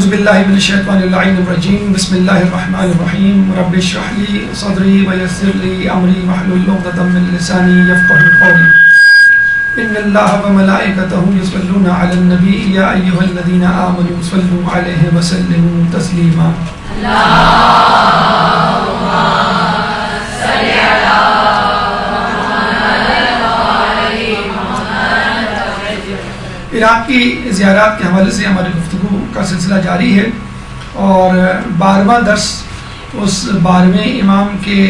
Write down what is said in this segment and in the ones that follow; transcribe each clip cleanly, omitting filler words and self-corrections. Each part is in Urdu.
باللہ من الشیطان اللعین الرجیم بسم اللہ الرحمن الرحیم رب اشرح لی صدری ویسر لی امری واحلل عقدۃ من لسانی یفقهوا قولی ان اللہ وملائکتہ یصلون علی النبی یا ایھا الذین آمنوا صلوا علیہ وسلموا تسلیما عراق کی زیارات کے حوالے سے ہماری گفتگو کا سلسلہ جاری ہے اور 12واں درس اس 12ویں امام کے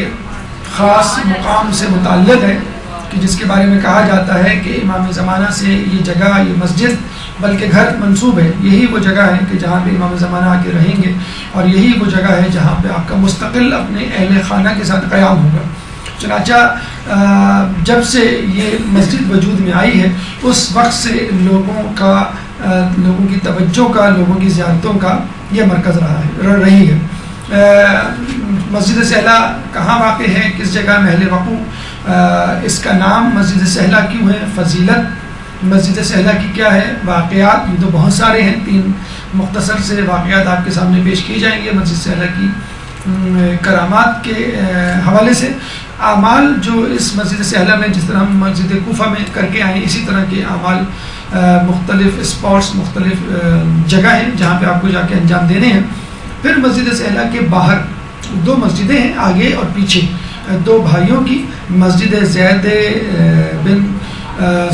خاص مقام سے متعلق ہے کہ جس کے بارے میں کہا جاتا ہے کہ امام زمانہ سے یہ جگہ یہ مسجد بلکہ گھر منسوب ہے. یہی وہ جگہ ہے کہ جہاں پہ امام زمانہ آ کے رہیں گے اور یہی وہ جگہ ہے جہاں پہ آپ کا مستقل اپنے اہل خانہ کے ساتھ قیام ہوگا. چنانچہ جب سے یہ مسجد وجود میں آئی ہے اس وقت سے لوگوں کی توجہ کا لوگوں کی زیارتوں کا یہ مرکز رہی ہے. مسجد سہلہ کہاں واقع ہے, کس جگہ محل وقوع, اس کا نام مسجد سہلہ کیوں ہے, فضیلت مسجد سہلہ کی کیا ہے, واقعات یہ تو بہت سارے ہیں, 3 مختصر سے واقعات آپ کے سامنے پیش کی جائیں گے مسجد سہلہ کی کرامات کے حوالے سے. اعمال جو اس مسجد سہلہ میں جس طرح ہم مسجد کوفہ میں کر کے آئے اسی طرح کے اعمال مختلف اسپاٹس مختلف جگہ ہیں جہاں پہ آپ کو جا کے انجام دینے ہیں. پھر مسجد سہلہ کے باہر 2 مسجدیں ہیں, آگے اور پیچھے 2 بھائیوں کی, مسجد زید بن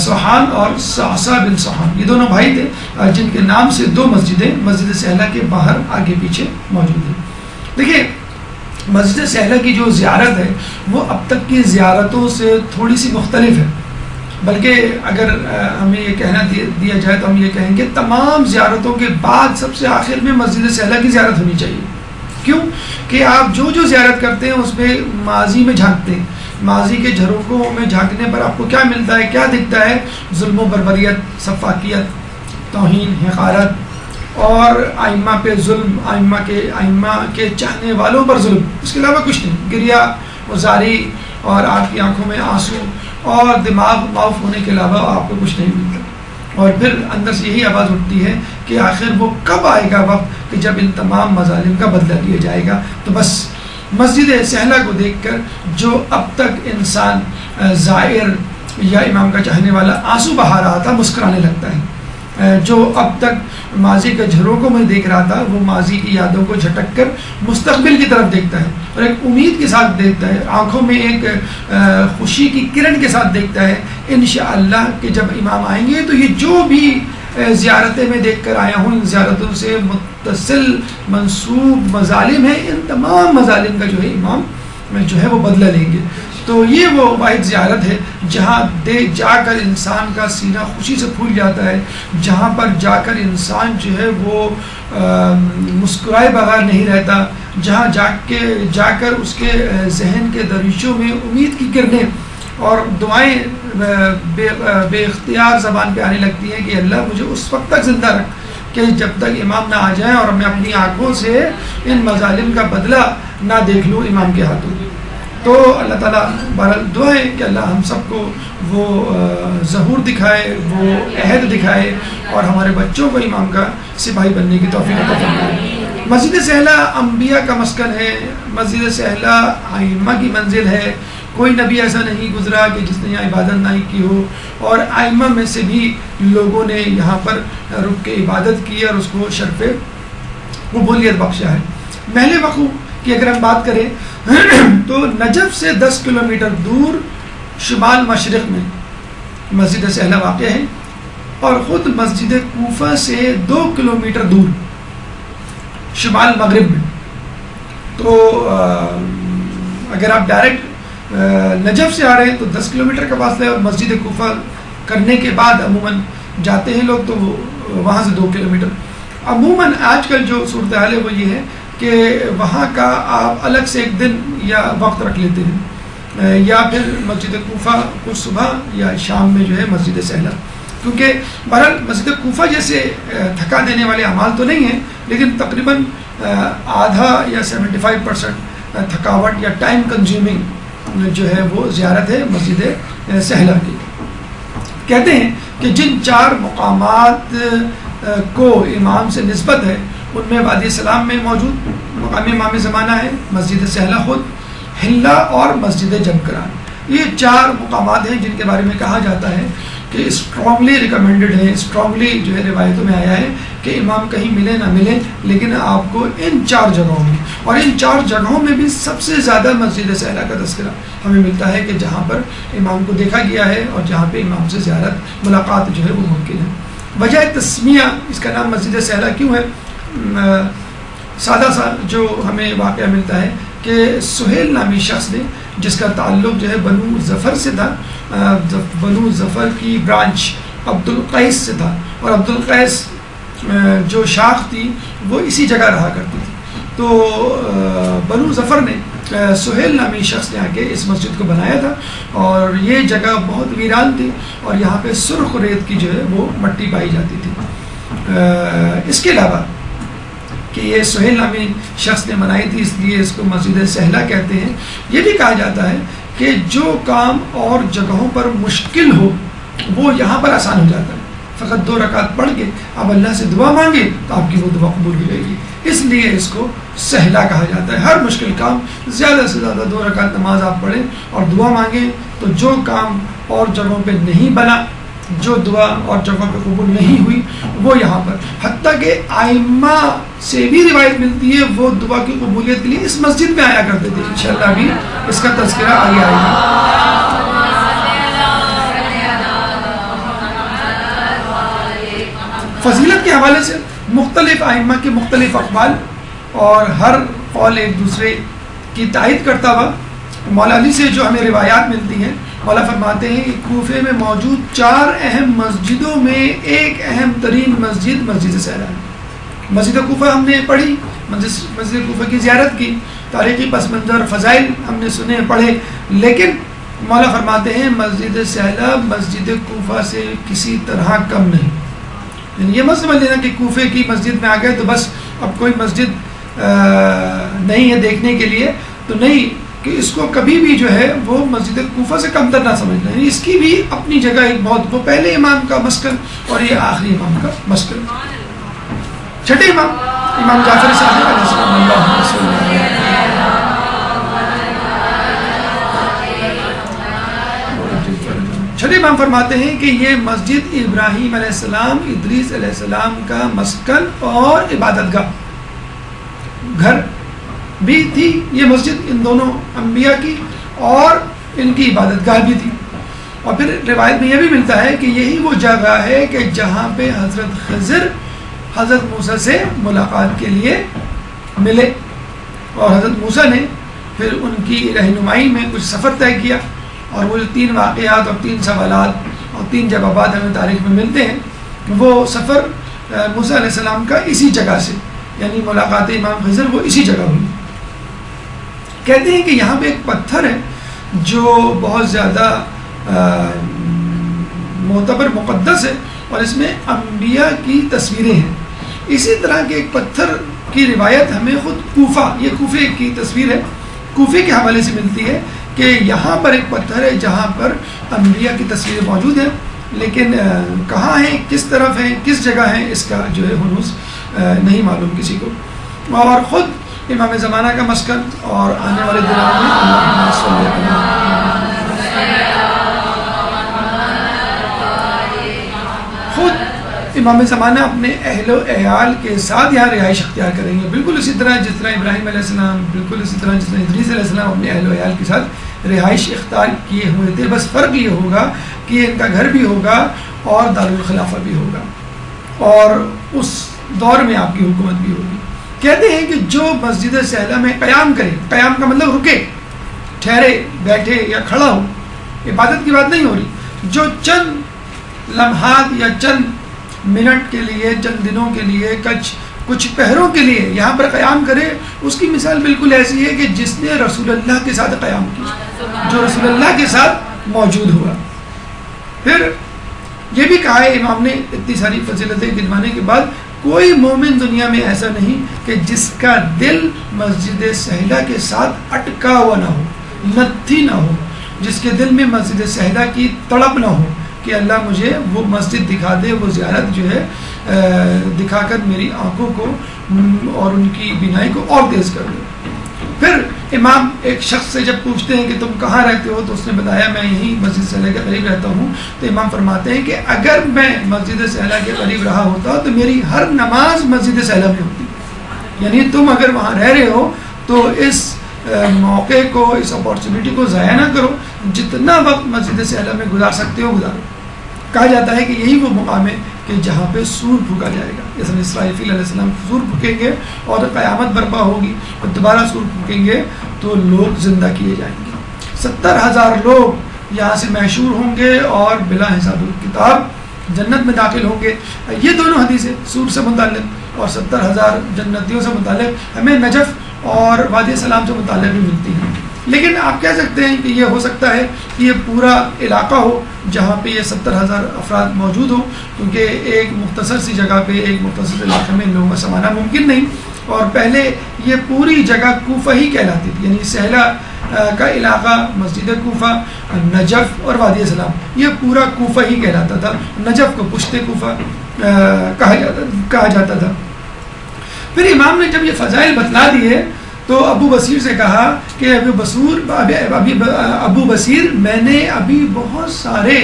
سوحان اور صعصع بن سوحان, یہ دونوں بھائی تھے جن کے نام سے 2 مسجدیں مسجد سہلہ کے باہر آگے پیچھے موجود ہیں. دیکھیے مسجد سہلہ کی جو زیارت ہے وہ اب تک کی زیارتوں سے تھوڑی سی مختلف ہے, بلکہ اگر ہمیں یہ کہنا دیا جائے تو ہم یہ کہیں گے تمام زیارتوں کے بعد سب سے آخر میں مسجد سہلہ کی زیارت ہونی چاہیے. کیوں کہ آپ جو زیارت کرتے ہیں اس میں ماضی میں جھانکتے ہیں, ماضی کے جھروکوں میں جھانکنے پر آپ کو کیا ملتا ہے, کیا دکھتا ہے, ظلم و بربریت, سفاکیت, توہین, حقارت اور ائمہ پہ ظلم, ائمہ کے چاہنے والوں پر ظلم, اس کے علاوہ کچھ نہیں. گریہ و زاری اور آپ کی آنکھوں میں آنسو اور دماغ معاف ہونے کے علاوہ آپ کو کچھ نہیں ملتا. اور پھر اندر سے یہی آواز اٹھتی ہے کہ آخر وہ کب آئے گا وقت کہ جب ان تمام مظالم کا بدلہ لیا جائے گا. تو بس مسجد سہلہ کو دیکھ کر جو اب تک انسان زائر یا امام کا چاہنے والا آنسو بہا رہا تھا مسکرانے لگتا ہے, جو اب تک ماضی کے جھروکوں میں دیکھ رہا تھا وہ ماضی کی یادوں کو جھٹک کر مستقبل کی طرف دیکھتا ہے اور ایک امید کے ساتھ دیکھتا ہے, آنکھوں میں ایک خوشی کی کرن کے ساتھ دیکھتا ہے انشاءاللہ کہ جب امام آئیں گے تو یہ جو بھی زیارتیں میں دیکھ کر آیا ہوں ان زیارتوں سے متصل منسوب مظالم ہیں, ان تمام مظالم کا جو ہے امام جو ہے وہ بدلہ لیں گے. تو یہ وہ واحد زیارت ہے جہاں جا کر انسان کا سینہ خوشی سے پھول جاتا ہے, جہاں پر جا کر انسان جو ہے وہ مسکرائے بغیر نہیں رہتا, جہاں جا کر اس کے ذہن کے دریچوں میں امید کی کرنیں اور دعائیں بے اختیار زبان پہ آنے لگتی ہیں کہ اللہ مجھے اس وقت تک زندہ رکھ کہ جب تک امام نہ آ جائیں اور میں اپنی آنکھوں سے ان مظالم کا بدلہ نہ دیکھ لوں امام کے ہاتھوں. تو اللہ تعالیٰ بہرحال دعا ہے کہ اللہ ہم سب کو وہ ظہور دکھائے, وہ عہد دکھائے اور ہمارے بچوں کو امام کا سپاہی بننے کی توفیق عطا فرمائے. مسجد سہلہ انبیاء کا مسکن ہے, مسجد سہلہ ائمہ کی منزل ہے. کوئی نبی ایسا نہیں گزرا کہ جس نے یہاں عبادت نہیں کی ہو, اور ائمہ میں سے بھی لوگوں نے یہاں پر رک کے عبادت کی اور اس کو شرف قبولیت بخشا ہے. محل وقوع کی اگر ہم بات کریں تو نجف سے 10 کلومیٹر دور شمال مشرق میں مسجد سہلہ واقع ہے اور خود مسجد کوفہ سے 2 کلومیٹر دور شمال مغرب میں. تو اگر آپ ڈائریکٹ نجف سے آ رہے ہیں تو 10 کلومیٹر کا فاصلہ ہے, اور مسجد کوفہ کرنے کے بعد عموماً جاتے ہیں لوگ تو وہاں سے 2 کلومیٹر. عموماً آج کل جو صورتحال ہے وہ یہ ہے کہ وہاں کا آپ الگ سے ایک دن یا وقت رکھ لیتے ہیں, یا پھر مسجد کوفہ کو صبح یا شام میں جو ہے مسجد سہلہ, کیونکہ بہرحال مسجد کوفہ جیسے تھکا دینے والے اعمال تو نہیں ہیں لیکن تقریباً آدھا یا 75% تھکاوٹ یا ٹائم کنزیومنگ جو ہے وہ زیارت ہے مسجد سہلہ کی. کہتے ہیں کہ جن 4 مقامات کو امام سے نسبت ہے ان میں وادی سلام میں موجود مقام امام زمانہ ہے، مسجد سہلہ خود، حلہ اور مسجد جمکران. یہ 4 مقامات ہیں جن کے بارے میں کہا جاتا ہے کہ اسٹرانگلی ریکمینڈڈ ہے، اسٹرانگلی جو ہے روایتوں میں آیا ہے کہ امام کہیں ملے نہ ملے لیکن آپ کو ان 4 جگہوں میں، اور ان 4 جگہوں میں بھی سب سے زیادہ مسجد سہلہ کا تذکرہ ہمیں ملتا ہے کہ جہاں پر امام کو دیکھا گیا ہے اور جہاں پہ امام سے زیارت ملاقات جو ہے وہ ممکن ہے. وجہ تسمیہ اس کا نام مسجد سہلہ کیوں ہے؟ سادہ سا جو ہمیں واقعہ ملتا ہے کہ سہیل نامی شخص نے، جس کا تعلق جو ہے بنو ظفر سے تھا، بنو ظفر کی برانچ عبد القیس سے تھا، اور عبد القیس جو شاخ تھی وہ اسی جگہ رہا کرتی تھی. تو بنو ظفر نے، سہیل نامی شخص نے آ کے اس مسجد کو بنایا تھا، اور یہ جگہ بہت ویران تھی اور یہاں پہ سرخ ریت کی جو ہے وہ مٹی پائی جاتی تھی. اس کے علاوہ کہ یہ سہیل نامی شخص نے بنائی تھی اس لیے اس کو مسجد سہلہ کہتے ہیں. یہ بھی کہا جاتا ہے کہ جو کام اور جگہوں پر مشکل ہو وہ یہاں پر آسان ہو جاتا ہے. فقط 2 رکعت پڑھ کے آپ اللہ سے دعا مانگے تو آپ کی وہ دعا قبول ہو جائے گی. اس لیے اس کو سہلہ کہا جاتا ہے. ہر مشکل کام زیادہ سے زیادہ 2 رکعت نماز آپ پڑھیں اور دعا مانگیں تو جو کام اور جگہوں پہ نہیں بنا، جو دعا اور جگہوں پہ قبول نہیں ہوئی، وہ یہاں پر، حتیٰ کہ ائمہ سے بھی روایت ملتی ہے وہ دعا کی قبولیت کے لیے اس مسجد میں آیا کرتے تھے. انشاءاللہ ابھی اس کا تذکرہ آگے آئے گا. فضیلت کے حوالے سے مختلف ائمہ کے مختلف اقوال اور ہر قول ایک دوسرے کی تائید کرتا ہوا. مولا علی سے جو ہمیں روایات ملتی ہیں، مولا فرماتے ہیں کہ کوفے میں موجود 4 اہم مسجدوں میں ایک اہم ترین مسجد مسجد سہلہ ہے. مسجد کوفہ ہم نے پڑھی، مسجد کوفہ کی زیارت کی، تاریخی پس منظر فضائل ہم نے سنے پڑھے، لیکن مولا فرماتے ہیں مسجد سہلہ مسجد کوفہ سے کسی طرح کم نہیں. یعنی یہ مت سمجھ لینا کہ کوفے کی مسجد میں آ گئے تو بس اب کوئی مسجد نہیں ہے دیکھنے کے لیے، تو نہیں، کہ اس کو کبھی بھی جو ہے وہ مسجد کوفہ سے کم تر نہ سمجھنا ہے. اس کی بھی اپنی جگہ ایک بہت، وہ پہلے امام کا مسکن اور یہ آخری امام کا مسکن. چھٹے امام امام جعفر صادق علیہ السلام اللہ چھٹے امام فرماتے ہیں کہ یہ مسجد ابراہیم علیہ السلام، ادریس علیہ السلام کا مسکن اور عبادت گاہ، گھر بھی تھی یہ مسجد ان دونوں انبیاء کی، اور ان کی عبادت گاہ بھی تھی. اور پھر روایت میں یہ بھی ملتا ہے کہ یہی وہ جگہ ہے کہ جہاں پہ حضرت خضر حضرت موسیٰ سے ملاقات کے لیے ملے، اور حضرت موسیٰ نے پھر ان کی رہنمائی میں کچھ سفر طے کیا، اور وہ جو 3 واقعات اور 3 سوالات اور 3 جوابات ہمیں تاریخ میں ملتے ہیں، وہ سفر موسیٰ علیہ السلام کا اسی جگہ سے، یعنی ملاقات امام خضر وہ اسی جگہ ہوئی. کہتے ہیں کہ یہاں پہ ایک پتھر ہے جو بہت زیادہ معتبر مقدس ہے اور اس میں انبیاء کی تصویریں ہیں. اسی طرح کے ایک پتھر کی روایت ہمیں خود کوفہ، یہ کوفے کی تصویر ہے، کوفے کے حوالے سے ملتی ہے کہ یہاں پر ایک پتھر ہے جہاں پر انبیاء کی تصویریں موجود ہیں، لیکن کہاں ہیں، کس طرف ہیں، کس جگہ ہیں، اس کا جو ہے ہنوز نہیں معلوم کسی کو. اور خود امام زمانہ کا مسکن اور آنے والے دنوں میں اللہم صلی خود امام زمانہ اپنے اہل و عیال کے ساتھ یہاں رہائش اختیار کریں گے، بالکل اسی طرح جس طرح ابراہیم علیہ السلام، بالکل اسی طرح جس طرح ادریس علیہ السلام اپنے اہل و عیال کے ساتھ رہائش اختیار کیے ہوئے تھے. بس فرق یہ ہوگا کہ ان کا گھر بھی ہوگا اور دارالخلافہ بھی ہوگا، اور اس دور میں آپ کی حکومت بھی ہوگی. کہتے ہیں کہ جو مسجد سہلہ میں قیام کرے، قیام کا مطلب رکے، ٹھہرے، بیٹھے یا کھڑا ہو، عبادت کی بات نہیں ہو رہی، جو چند لمحات یا چند منٹ کے لیے، چند دنوں کے لیے، کچھ پہروں کے لیے یہاں پر قیام کرے، اس کی مثال بالکل ایسی ہے کہ جس نے رسول اللہ کے ساتھ قیام کیا، جو رسول اللہ کے ساتھ موجود ہوا. پھر یہ بھی کہا ہے امام نے اتنی ساری فضیلتیں گنوانے کے بعد، کوئی مومن دنیا میں ایسا نہیں کہ جس کا دل مسجد سہلہ کے ساتھ اٹکا ہوا نہ ہو، لتھی نہ ہو، جس کے دل میں مسجد سہلہ کی تڑپ نہ ہو کہ اللہ مجھے وہ مسجد دکھا دے، وہ زیارت جو ہے دکھا کر میری آنکھوں کو اور ان کی بینائی کو اور تیز کر دو۔ پھر امام ایک شخص سے جب پوچھتے ہیں کہ تم کہاں رہتے ہو، تو اس نے بتایا میں یہیں مسجد سہلا کے قریب رہتا ہوں۔ تو امام فرماتے ہیں کہ اگر میں مسجد سہلا کے قریب رہا ہوتا تو میری ہر نماز مسجد سہلا میں ہوتی، یعنی تم اگر وہاں رہ رہے ہو تو اس موقع کو، اس اپارچونیٹی کو ضائع نہ کرو، جتنا وقت مسجد سہلا میں گزار سکتے ہو گزارو۔ کہا جاتا ہے کہ یہی وہ مقام ہے کہ جہاں پہ سور پھونکا جائے گا، جیسے اسرافیل علیہ السلام سور پھونکیں گے اور قیامت برپا ہوگی اور دوبارہ سور پھونکیں گے تو لوگ زندہ کیے جائیں گے۔ 70,000 لوگ یہاں سے محشور ہوں گے اور بلا حساب کتاب جنت میں داخل ہوں گے۔ یہ دونوں حدیثیں سور سے متعلق اور 70,000 جنتیوں سے متعلق ہمیں نجف اور وادی سلام سے متعلق بھی ملتی ہیں۔ لیکن آپ کہہ سکتے ہیں کہ یہ ہو سکتا ہے کہ یہ پورا علاقہ ہو جہاں پہ یہ 70,000 افراد موجود ہوں، کیونکہ ایک مختصر سی جگہ پہ ایک مختصر علاقے میں ان لوگوں کا سمانا ممکن نہیں۔ اور پہلے یہ پوری جگہ کوفہ ہی کہلاتی تھی، یعنی سہلا کا علاقہ، مسجد کوفہ، نجف اور وادی سلام، یہ پورا کوفہ ہی کہلاتا تھا۔ نجف کو پشت کوفہ کہا جاتا تھا۔ پھر امام نے جب یہ فضائل بتلا دیے تو ابو بصیر سے کہا کہ ابو بصیر میں نے ابھی بہت سارے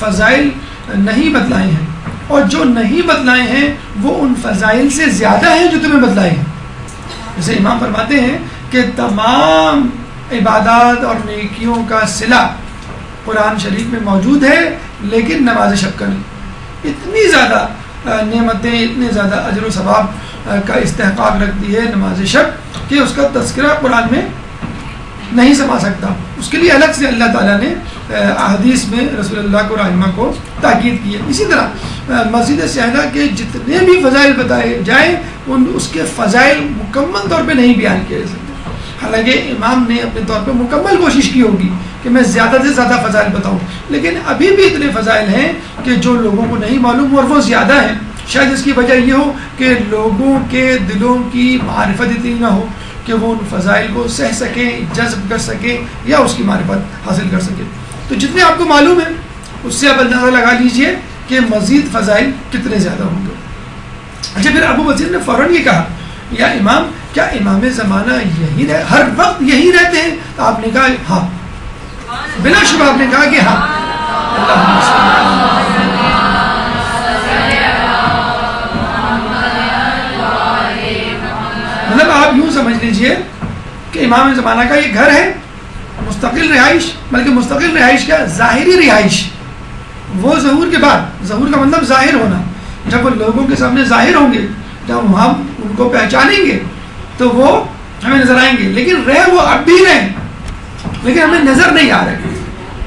فضائل نہیں بتلائے ہیں، اور جو نہیں بتلائے ہیں وہ ان فضائل سے زیادہ ہیں جو تمہیں بتلائے ہیں۔ جیسے امام فرماتے ہیں کہ تمام عبادات اور نیکیوں کا صلہ قرآن شریف میں موجود ہے، لیکن نماز شب کا نہیں۔ اتنی زیادہ نعمتیں، اتنے زیادہ اجر و ثواب کا استحقاق رکھتی ہے نماز شب کہ اس کا تذکرہ قرآن میں نہیں سما سکتا۔ اس کے لیے الگ سے اللہ تعالیٰ نے احادیث میں رسول اللہ کو رحمہ کو تاکید کی ہے۔ اسی طرح مسجد سہلا کے جتنے بھی فضائل بتائے جائیں اس کے فضائل مکمل طور پہ نہیں بیان کیے جا سکتے، حالانکہ امام نے اپنے طور پہ مکمل کوشش کی ہوگی کہ میں زیادہ سے زیادہ فضائل بتاؤں، لیکن ابھی بھی اتنے فضائل ہیں کہ جو لوگوں کو نہیں معلوم اور وہ زیادہ ہیں۔ شاید اس کی وجہ یہ ہو کہ لوگوں کے دلوں کی معرفت اتنی نہ ہو کہ وہ ان فضائل کو سہ سکیں، جذب کر سکیں یا اس کی معرفت حاصل کر سکیں۔ تو جتنے آپ کو معلوم ہے اس سے آپ اندازہ لگا لیجئے کہ مزید فضائل کتنے زیادہ ہوں گے۔ اچھا، پھر ابو بصیر نے فوراً یہ کہا، یا امام کیا امام زمانہ یہی ہر وقت یہی رہتے ہیں؟ تو آپ نے کہا ہاں، بلا شبہ آپ نے کہا کہ ہاں۔ مطلب آپ یوں سمجھ لیجئے کہ امام زمانہ کا یہ گھر ہے، مستقل رہائش، بلکہ مستقل رہائش کیا، ظاہری رہائش۔ وہ ظہور کے بعد، ظہور کا مطلب ظاہر ہونا، جب وہ لوگوں کے سامنے ظاہر ہوں گے، جب ہم ان کو پہچانیں گے تو وہ ہمیں نظر آئیں گے، لیکن رہ وہ اب بھی رہیں لیکن ہمیں نظر نہیں آ رہے۔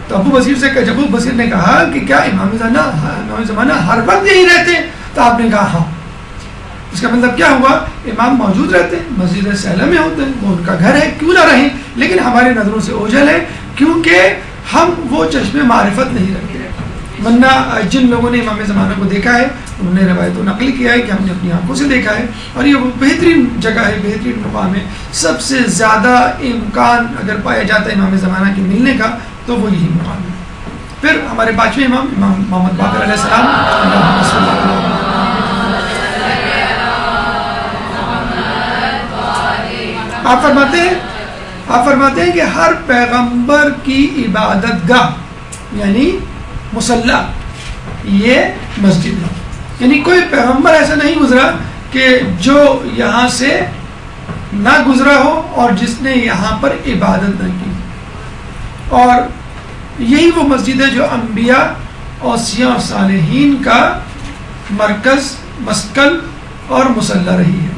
تو ابو بصیر سے جب ابو بصیر نے کہا کہ کیا امام زمانہ ہر وقت یہی رہتے ہیں؟ تو آپ نے کہا ہاں۔ اس کا مطلب کیا ہوا؟ امام موجود رہتے ہیں، مسجد سہلا میں ہوتے ہیں، وہ ان کا گھر ہے، کیوں نہ رہیں، لیکن ہماری نظروں سے اوجھل ہے کیونکہ ہم وہ چشم معرفت نہیں رکھتے۔ ورنہ جن لوگوں نے امام زمانہ کو دیکھا ہے انہوں نے روایت و نقل کیا ہے کہ ہم نے اپنی آنکھوں سے دیکھا ہے، اور یہ وہ بہترین جگہ ہے، بہترین مقام ہے۔ سب سے زیادہ امکان اگر پایا جاتا ہے امام زمانہ کے ملنے کا تو وہ یہی مقام ہے۔ پھر ہمارے پانچویں امام محمد باقر علیہ السلام، آپ فرماتے ہیں کہ ہر پیغمبر کی عبادت گاہ یعنی مصلی یہ مسجد ہے، یعنی کوئی پیغمبر ایسا نہیں گزرا کہ جو یہاں سے نہ گزرا ہو اور جس نے یہاں پر عبادت نہ کی، اور یہی وہ مسجد ہے جو انبیاء، اوصیاء اور صالحین کا مرکز، مسکن اور مصلی رہی ہے۔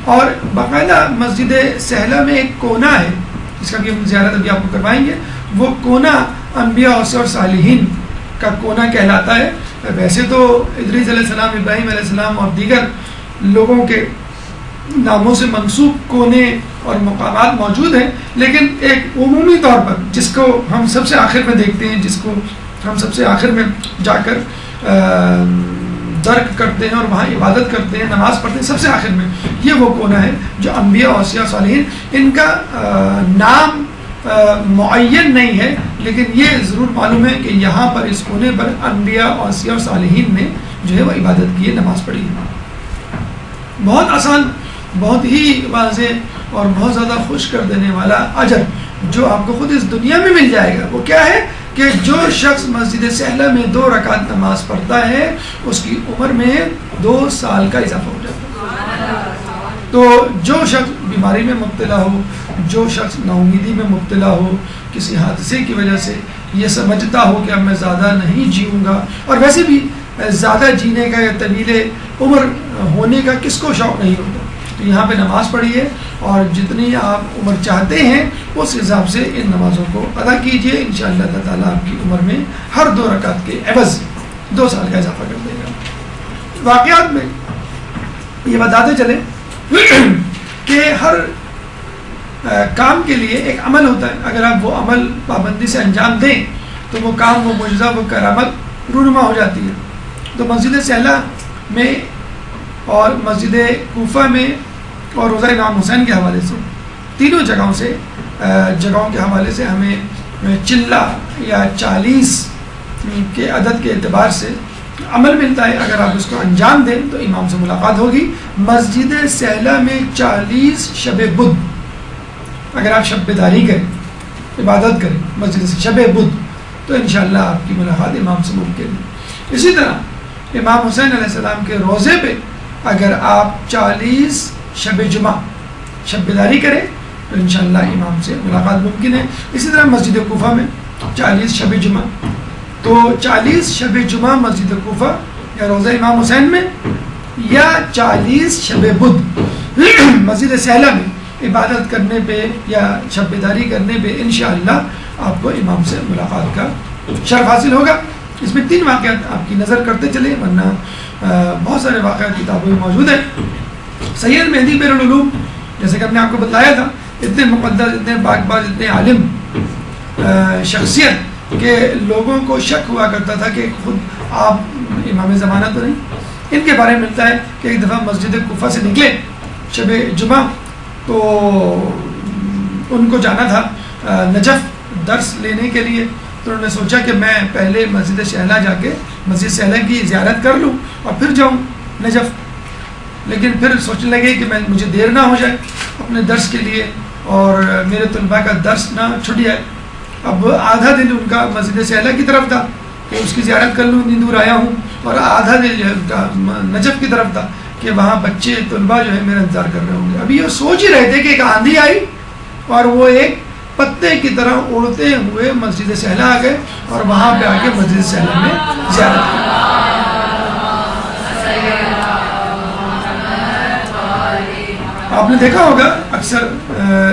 اور باقاعدہ مسجد سہلا میں ایک کونا ہے جس کا بھی ہم زیارت ابھی آپ کو کروائیں گے، وہ کونا انبیاء، اوصیاء اور صالحین کا کونا کہلاتا ہے۔ ویسے تو ادریس علیہ السلام، ابراہیم علیہ السلام اور دیگر لوگوں کے ناموں سے منسوب کونے اور مقامات موجود ہیں، لیکن ایک عمومی طور پر جس کو ہم سب سے آخر میں دیکھتے ہیں، جس کو ہم سب سے آخر میں جا کر درک کرتے ہیں اور وہاں عبادت کرتے ہیں، نماز پڑھتے ہیں، سب سے آخر میں یہ وہ کونا ہے جو انبیاء، اوصیاء، صالحین، ان کا نام معین نہیں ہے، لیکن یہ ضرور معلوم ہے کہ یہاں پر اس کونے پر انبیاء، اوصیاء اور صالحین نے جو ہے وہ عبادت کی ہے، نماز پڑھی ہے. بہت آسان، بہت ہی واضح اور بہت زیادہ خوش کر دینے والا اجر جو آپ کو خود اس دنیا میں مل جائے گا. وہ کیا ہے کہ جو شخص مسجد سہلہ میں 2 رکعت نماز پڑھتا ہے اس کی عمر میں 2 سال کا اضافہ ہو جاتا ہے. تو جو شخص بیماری میں مبتلا ہو، جو شخص نا امیدی میں مبتلا ہو، کسی حادثے کی وجہ سے یہ سمجھتا ہو کہ اب میں زیادہ نہیں جیوں گا، اور ویسے بھی زیادہ جینے کا یا طویل عمر ہونے کا کس کو شوق نہیں ہوتا، تو یہاں پہ نماز پڑھیے اور جتنی آپ عمر چاہتے ہیں اس حساب سے ان نمازوں کو ادا کیجیے. انشاءاللہ اللہ تعالیٰ آپ کی عمر میں ہر 2 رکعت کے عوض 2 سال کا اضافہ کر دے گا. واقعات میں یہ بتاتے چلیں کہ ہر کام کے لیے ایک عمل ہوتا ہے. اگر آپ وہ عمل پابندی سے انجام دیں تو وہ کام، وہ معجزہ، وہ کرامت رونما ہو جاتی ہے. تو مسجد سہلہ میں اور مسجد کوفہ میں اور روضہ امام حسین کے حوالے سے، تینوں جگہوں کے حوالے سے ہمیں چلہ یا 40 کے عدد کے اعتبار سے عمل ملتا ہے. اگر آپ اس کو انجام دیں تو امام سے ملاقات ہوگی. مسجد سہلہ میں 40 شب بدھ، اگر آپ شب بیداری کریں، عبادت کریں مسجد سے شب بدھ، تو انشاءاللہ آپ کی ملاقات امام سے ممکن ہے. اسی طرح امام حسین علیہ السلام کے روضے پہ اگر آپ 40 شب جمعہ شب بیداری کریں تو انشاءاللہ امام سے ملاقات ممکن ہے. اسی طرح مسجد کوفہ میں 40 شب جمعہ، تو 40 شب جمعہ مسجد کوفہ یا روضہ امام حسین میں، یا 40 شب بدھ مسجد سہلہ میں عبادت کرنے پہ یا شب بیداری کرنے پہ انشاءاللہ آپ کو امام سے ملاقات کا شرف حاصل ہوگا. اس میں 3 واقعات آپ کی نظر کرتے چلے، ورنہ بہت سارے واقعات کتابوں میں موجود ہیں. سید مہدی بیر العلوم، جیسے کہ ہم نے آپ کو بتایا تھا، اتنے مقدس، اتنے باغباز، اتنے عالم شخصیت کہ لوگوں کو شک ہوا کرتا تھا کہ خود آپ امام زمانہ تو نہیں. ان کے بارے میں ملتا ہے کہ ایک دفعہ مسجد کوفہ سے نکلے شب جمعہ، تو ان کو جانا تھا نجف درس لینے کے لیے. تو انہوں نے سوچا کہ میں پہلے مسجد سہلہ جا کے مسجد سہلہ کی زیارت کر لوں اور پھر جاؤں نجف. لیکن پھر سوچنے لگے کہ مجھے دیر نہ ہو جائے اپنے درس کے لیے اور میرے طلباء کا درس نہ چھٹ جائے. اب آدھا دن ان کا مسجد سہلہ کی طرف تھا کہ اس کی زیارت کر لوں، اتنی دور آیا ہوں، اور آدھا دن جو ہے ان کا نجف کی طرف تھا کہ وہاں بچے طلباء جو ہے میرا انتظار کر رہے ہوں گے. ابھی یہ سوچ ہی رہے تھے کہ ایک آندھی آئی اور وہ ایک پتے کی طرح اڑتے ہوئے مسجد سہلہ آ گئے اور وہاں پہ آ کے مسجد سہلہ میں زیارت کی. آپ نے دیکھا ہوگا اکثر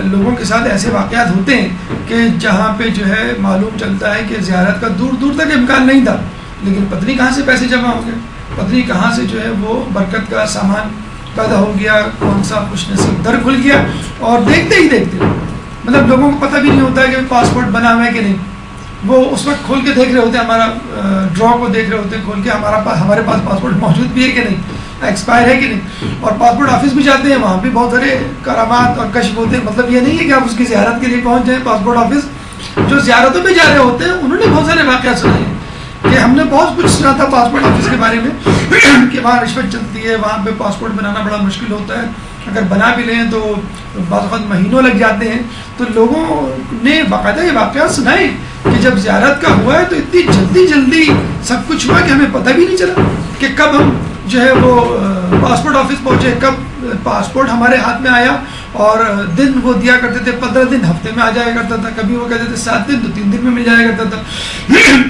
لوگوں کے ساتھ ایسے واقعات ہوتے ہیں کہ جہاں پہ جو ہے معلوم چلتا ہے کہ زیارت کا دور دور تک امکان نہیں تھا، لیکن پتہ کہاں سے پیسے جمع ہو گئے، پتہ کہاں سے جو ہے وہ برکت کا سامان پیدا ہو گیا، کون سا خوش نصیب در کھل گیا. اور دیکھتے ہی دیکھتے مطلب لوگوں کو پتہ بھی نہیں ہوتا ہے کہ پاسپورٹ بنا ہوا ہے کہ نہیں. وہ اس وقت کھول کے دیکھ رہے ہوتے ہیں، ہمارا ڈرا کو دیکھ رہے ہوتے ہیں کھول کے، ہمارے پاس پاسپورٹ موجود بھی ہے کہ نہیں، ایکسپائر ہے کہ نہیں. اور پاسپورٹ آفس بھی جاتے ہیں، وہاں بھی بہت سارے کرامات اور کشف ہوتے ہیں. مطلب یہ نہیں ہے کہ آپ اس کی زیارت کے لیے پہنچ جائیں پاسپورٹ آفس. جو زیارتوں پہ جا رہے ہوتے ہیں انہوں نے بہت سارے واقعات سنائے ہیں کہ ہم نے بہت کچھ سنا تھا پاسپورٹ آفس کے بارے میں کہ وہاں رشوت چلتی ہے، وہاں پہ پاسپورٹ بنانا بڑا مشکل ہوتا ہے، اگر بنا بھی لیں تو بعض وقت مہینوں لگ جاتے ہیں. تو لوگوں نے باقاعدہ یہ واقعات سنائے کہ جب زیارت کا ہوا ہے تو اتنی جلدی سب کچھ ہوا کہ ہمیں پتہ بھی نہیں چلا کہ کب ہم جو ہے وہ پاسپورٹ آفس پہنچے، کب پاسپورٹ ہمارے ہاتھ میں آیا. اور دن وہ دیا کرتے تھے 15 دن، ہفتے میں آ جایا کرتا تھا، کبھی وہ کہتے تھے 7 دن تو 3 دن میں مل جایا کرتا تھا.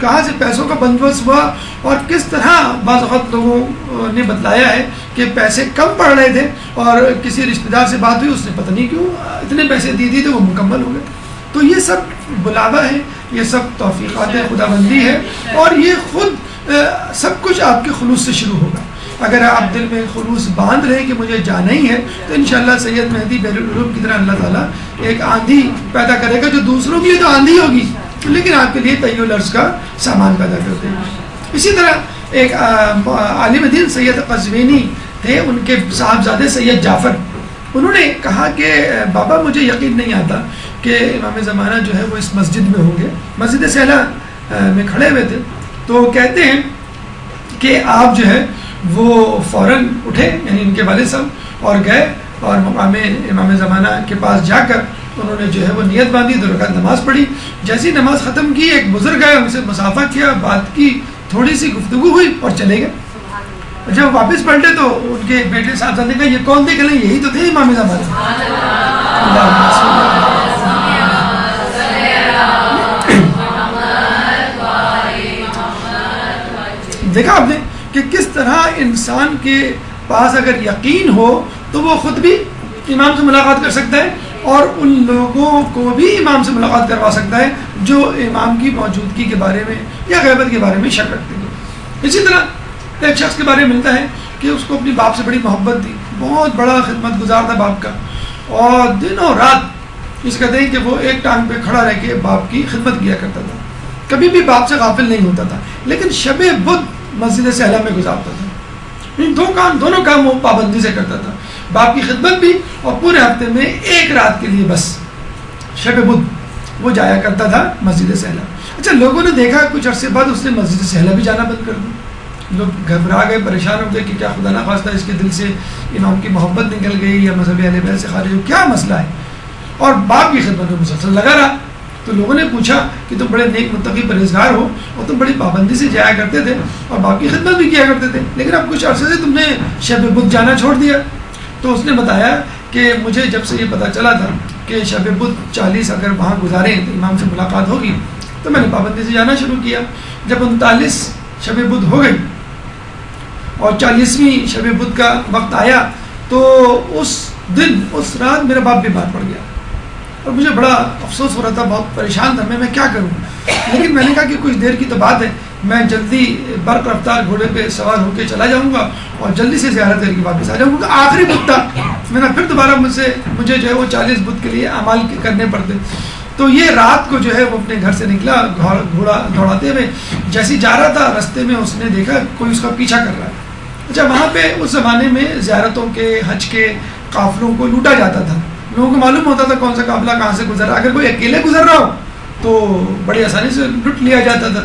کہاں سے پیسوں کا بندوبست ہوا اور کس طرح بعض وقت لوگوں نے بتلایا ہے کہ پیسے کم پڑ رہے تھے اور کسی رشتہ دار سے بات ہوئی، اس نے پتہ نہیں کیوں اتنے پیسے دی تھی تو وہ مکمل ہو گئے. تو یہ سب بلاوا ہے، یہ سب توفیقات خدا بندی ہے، اور یہ خود سب کچھ آپ کے خلوص سے شروع ہوگا. اگر آپ دل میں خلوص باندھ رہے کہ مجھے جانا ہی ہے تو انشاءاللہ سید مہدی بیر العلوم کی طرح اللہ تعالیٰ ایک آندھی پیدا کرے گا جو دوسروں کے لیے تو آندھی ہوگی لیکن آپ کے لیے طی الارض کا سامان پیدا کر دے گا. اسی طرح ایک عالم دین سید قزوینی تھے، ان کے صاحبزادے سید جعفر، انہوں نے کہا کہ بابا مجھے یقین نہیں آتا کہ امام زمانہ جو ہے وہ اس مسجد میں ہوں گے. مسجد سہلہ میں کھڑے ہوئے تھے تو کہتے ہیں کہ آپ جو ہے وہ فوراً اٹھے، یعنی ان کے والد صاحب، اور گئے اور مقام امام زمانہ کے پاس جا کر انہوں نے جو ہے وہ نیت باندھی، 2 رکعت نماز پڑھی. جیسی نماز ختم کی ایک بزرگ آئے، ان سے مصافحہ کیا، بات کی، تھوڑی سی گفتگو ہوئی اور چلے گئے. جب واپس پلٹے تو ان کے بیٹے صاحب نے کہا یہ کون تھے؟ کہ یہی تو تھے امام زمانہ. دیکھا آپ نے کہ کس طرح انسان کے پاس اگر یقین ہو تو وہ خود بھی امام سے ملاقات کر سکتا ہے اور ان لوگوں کو بھی امام سے ملاقات کروا سکتا ہے جو امام کی موجودگی کے بارے میں یا غیبت کے بارے میں شک رکھتے ہیں. اسی طرح ایک شخص کے بارے میں ملتا ہے کہ اس کو اپنی باپ سے بڑی محبت تھی، بہت بڑا خدمت گزار تھا باپ کا، اور دنوں رات اس کہتے ہیں کہ وہ ایک ٹانگ پہ کھڑا رہ کے باپ کی خدمت کیا کرتا تھا، کبھی بھی باپ سے غافل نہیں ہوتا تھا. لیکن شب بدھ مسجد سہلا میں گزارتا تھا. ان دونوں کام وہ پابندی سے کرتا تھا، باپ کی خدمت بھی اور پورے ہفتے میں ایک رات کے لیے بس شب بدھ وہ جایا کرتا تھا مسجد سہلا. اچھا، لوگوں نے دیکھا کچھ عرصے بعد اس نے مسجد سہلا بھی جانا بند کر دیا. لوگ گھبرا گئے، پریشان ہو گئے کہ کیا خدا نخواستہ اس کے دل سے امام کی محبت نکل گئی یا مذہب اہل بیت سے خارج ہو، کیا مسئلہ ہے. اور باپ کی خدمت میں مسلسل لگا رہا. تو لوگوں نے پوچھا کہ تم بڑے نیک متقی پرہیزگار ہو اور تم بڑی پابندی سے جایا کرتے تھے اور باپ کی خدمت بھی کیا کرتے تھے، لیکن اب کچھ عرصے سے تم نے شب بدھ جانا چھوڑ دیا. تو اس نے بتایا کہ مجھے جب سے یہ پتہ چلا تھا کہ شب بدھ 40 اگر وہاں گزاریں تو امام سے ملاقات ہوگی تو میں نے پابندی سے جانا شروع کیا. جب 39 شب بدھ ہو گئی اور 40ویں شب بدھ کا وقت آیا تو اس دن اس رات میرا باپ بیمار پڑ گیا اور مجھے بڑا افسوس ہو رہا تھا، بہت پریشان تھا میں کیا کروں. لیکن میں نے کہا کہ کچھ دیر کی تو بات ہے، میں جلدی برق رفتار گھوڑے پہ سوار ہو کے چلا جاؤں گا اور جلدی سے زیارت کر کے واپس آ جاؤں گا. آخری بدھ تھا، میں نے پھر دوبارہ مجھے جو ہے وہ 40 بدھ کے لیے اعمال کرنے پڑتے. تو یہ رات کو جو ہے وہ اپنے گھر سے نکلا گھوڑا دوڑاتے ہوئے، جیسے جا رہا تھا رستے میں اس نے دیکھا کوئی اس کا پیچھا کر رہا ہے. اچھا، وہاں پہ اس زمانے میں زیارتوں کے حج کے قافلوں کو لوٹا جاتا تھا، لوگوں کو معلوم ہوتا تھا کون سا قافلہ کہاں سے گزر رہا ہے. اگر کوئی اکیلے گزر رہا ہو تو بڑی آسانی سے لٹ لیا جاتا تھا.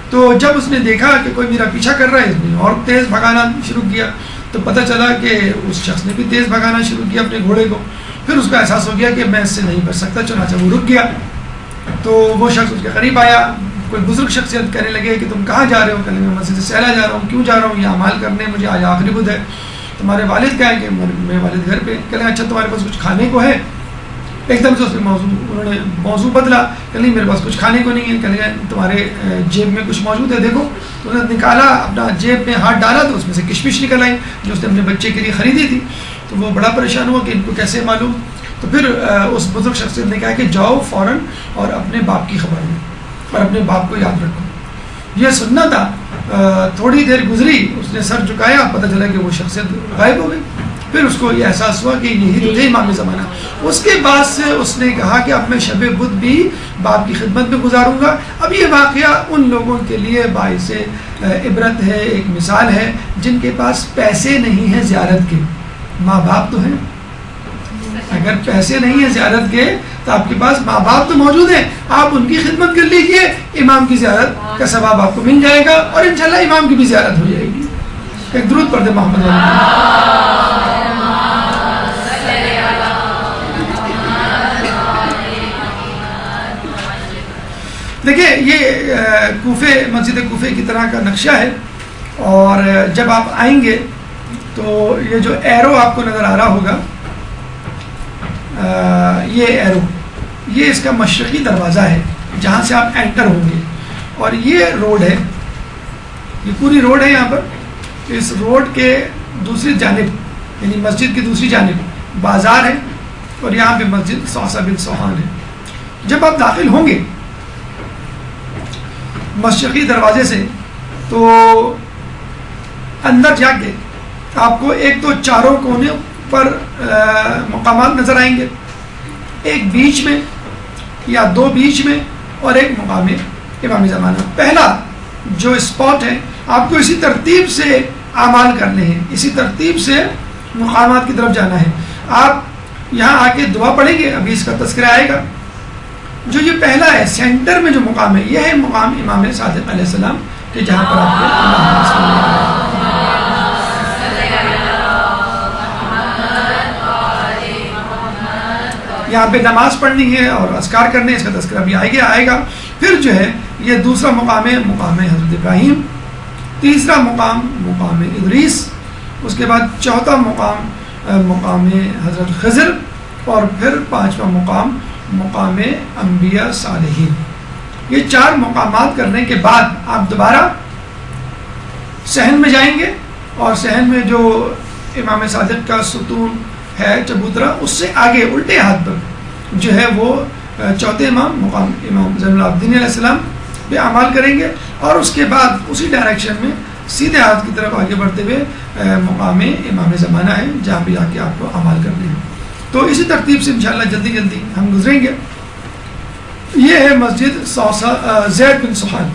تو جب اس نے دیکھا کہ کوئی میرا پیچھا کر رہا ہے، اس نے اور تیز بھگانا شروع کیا. تو پتہ چلا کہ اس شخص نے بھی تیز بھگانا شروع کیا اپنے گھوڑے کو. پھر اس کا احساس ہو گیا کہ میں اس سے نہیں بچ سکتا، چنانچہ وہ رک گیا. تو وہ شخص اس کے قریب آیا، کوئی بزرگ شخصیت کہنے لگے کہ تم کہاں جا رہے ہو؟ کہنے میں مسجد سہلا جا رہا ہوں. کیوں جا رہا ہوں؟ یہ اعمال کرنے، مجھے آج آخری بدھ ہے. تمہارے والد کیا ہے؟ کہ میرے والد گھر پہ. کہنے اچھا تمہارے پاس کچھ کھانے کو ہے؟ ایک دم سے اس نے انہوں نے موضوع بدلا. کہ نہیں میرے پاس کچھ کھانے کو نہیں ہے. کہنے تمہارے جیب میں کچھ موجود ہے دیکھو. تو انہوں نے نکالا، اپنا جیب میں ہاتھ ڈالا تو اس میں سے کشمش نکل آئی جو اس نے اپنے بچے کے لیے خریدی تھی. تو وہ بڑا پریشان ہوا کہ ان کو کیسے معلوم. تو پھر اس بزرگ شخصیت نے کہا کہ جاؤ فوراً اور اپنے باپ کی خبر لیں اور اپنے باپ کو یاد رکھو. یہ سننا تھا. تھوڑی دیر گزری، اس نے سر جھکایا، پتہ چلا کہ وہ شخصیت غائب ہو گئی. پھر اس کو یہ احساس ہوا کہ یہی تو تھے امام زمانہ. اس کے بعد سے اس نے کہا کہ اب میں شب بدھ بھی باپ کی خدمت میں گزاروں گا. اب یہ واقعہ ان لوگوں کے لیے باعث عبرت ہے، ایک مثال ہے جن کے پاس پیسے نہیں ہیں زیارت کے. ماں باپ تو ہیں، اگر پیسے نہیں ہیں زیارت کے تو آپ کے پاس ماں باپ تو موجود ہیں، آپ ان کی خدمت کر لیجئے، امام کی زیارت کا ثواب آپ کو مل جائے گا اور انشاءاللہ امام کی بھی زیارت ہو جائے گی. ایک درود پڑھ دے محمد دیکھیے یہ مسجد کوفے کی طرح کا نقشہ ہے. اور جب آپ آئیں گے تو یہ جو ایرو آپ کو نظر آ رہا ہوگا، یہ ایرو، یہ اس کا مشرقی دروازہ ہے جہاں سے آپ انٹر ہوں گے. اور یہ روڈ ہے، یہ پوری روڈ ہے. یہاں پر اس روڈ کے دوسری جانب یعنی مسجد کی دوسری جانب بازار ہے اور یہاں پہ مسجد صوصہ بن سوہان ہے. جب آپ داخل ہوں گے مشرقی دروازے سے تو اندر جا کے آپ کو ایک تو چاروں کونے پر مقامات نظر آئیں گے، ایک بیچ میں یا دو بیچ میں اور ایک مقام امام زمانہ. پہلا جو اسپاٹ ہے آپ کو اسی ترتیب سے اعمال کرنے ہیں، اسی ترتیب سے مقامات کی طرف جانا ہے. آپ یہاں آ کے دعا پڑھیں گے، ابھی اس کا تذکرہ آئے گا. جو یہ پہلا ہے سینٹر میں جو مقام ہے، یہ ہے مقام امام صادق علیہ السلام کہ جہاں پر آپ کو یہاں پہ نماز پڑھنی ہے اور اذکار کرنے، اس کا تذکرہ بھی آئے گا. پھر جو ہے یہ دوسرا مقام ہے مقام حضرت ابراہیم، تیسرا مقام ادریس، اس کے بعد چوتھا مقام حضرت خضر، اور پھر پانچواں مقام انبیاء صالحین. یہ 4 مقامات کرنے کے بعد آپ دوبارہ صحن میں جائیں گے، اور صحن میں جو امام صادق کا ستون ہے چبوترا، اس سے آگے الٹے ہاتھ پر جو ہے وہ چوتھے امام زین العابدین علیہ السلام پہ اعمال کریں گے، اور اس کے بعد اسی ڈائریکشن میں سیدھے ہاتھ کی طرف آگے بڑھتے ہوئے مقام امام زمانہ ہے جہاں پہ جا کے آپ کو اعمال کرنے ہیں. تو اسی ترتیب سے انشاءاللہ جلدی ہم گزریں گے. یہ ہے مسجد زید بن سہیل.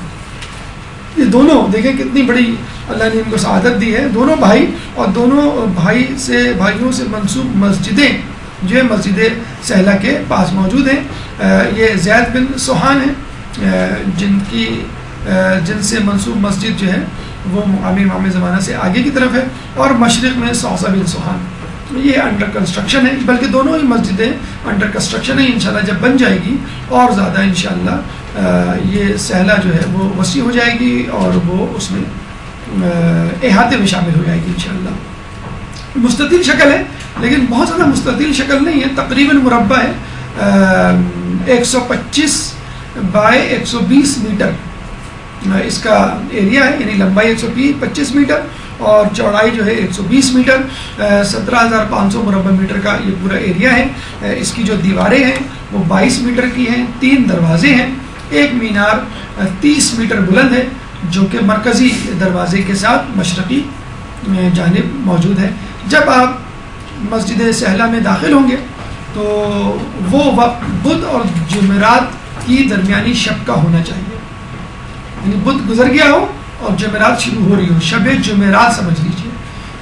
یہ دونوں دیکھیں کتنی بڑی اللہ نے ان کو سعادت دی ہے. دونوں بھائی، اور دونوں بھائیوں سے منسوب مسجدیں جو ہے مسجد سہلہ کے پاس موجود ہیں. یہ زید بن سہیل ہیں جن سے منسوب مسجد جو ہے وہ مقام امام زمانہ سے آگے کی طرف ہے، اور مشرق میں صوصہ بن سہیل یہ انڈر کنسٹرکشن ہے. بلکہ دونوں ہی مسجدیں انڈر کنسٹرکشن ہیں. انشاءاللہ جب بن جائے گی اور زیادہ انشاءاللہ یہ سہلہ جو ہے وہ وسیع ہو جائے گی، اور وہ اس میں احاطے میں شامل ہو جائے گی انشاءاللہ. مستطیل شکل ہے، لیکن بہت زیادہ مستطیل شکل نہیں ہے، تقریباً مربع ہے. 125 بائی 120 میٹر اس کا ایریا ہے، یعنی لمبائی 125 میٹر اور چوڑائی جو ہے 120 میٹر. 17,500 مربع میٹر کا یہ پورا ایریا ہے. اس کی جو دیواریں ہیں وہ 22 میٹر کی ہیں. 3 دروازے ہیں. ایک مینار 30 میٹر بلند ہے جو کہ مرکزی دروازے کے ساتھ مشرقی جانب موجود ہے. جب آپ مسجد سہلہ میں داخل ہوں گے تو وہ وقت بدھ اور جمعرات کی درمیانی شب کا ہونا چاہیے، یعنی بدھ گزر گیا ہو اور جمعرات شروع ہو رہی ہو، شب جمعرات سمجھ لیجیے.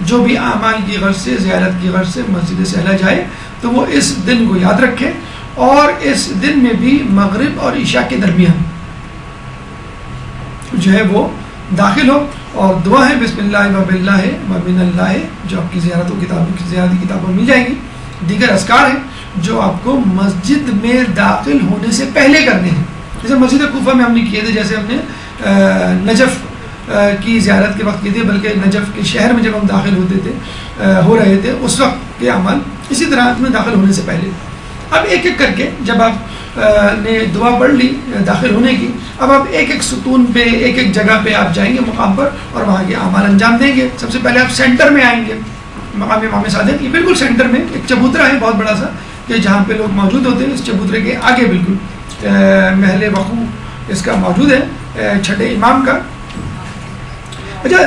جو بھی اعمال کی غرض سے، زیارت کی غرض سے مسجد سہلہ جائے تو وہ اس دن کو یاد رکھے، اور اس دن میں بھی مغرب اور عشاء کے درمیان جو ہے وہ داخل ہو. اور دعا ہے بسم اللہ و باللہ و من اللہ، جو آپ کی زیارتی کتابوں میں مل جائیں گی. دیگر اذکار ہیں جو آپ کو مسجد میں داخل ہونے سے پہلے کرنے ہیں. جیسے مسجد کوفہ میں ہم نے کیے تھے، جیسے ہم نے نجف کی زیارت کے وقت کیے تھے، بلکہ نجف کے شہر میں جب ہم داخل ہو رہے تھے اس وقت کے عمل اسی طرح میں داخل ہونے سے پہلے. اب ایک ایک کر کے جب آپ نے دعا پڑھ لی داخل ہونے کی، اب آپ ایک ایک ستون پہ، ایک ایک جگہ پہ آپ جائیں گے مقام پر، اور وہاں کے اعمال انجام دیں گے. سب سے پہلے آپ سینٹر میں آئیں گے، مقام امام صادق. یہ بالکل سینٹر میں ایک چبوترا ہے بہت بڑا سا، کہ جہاں پہ لوگ موجود ہوتے ہیں. اس چبوترے کے آگے بالکل محل وقوع اس کا موجود ہے، چھٹے امام کا. اچھا،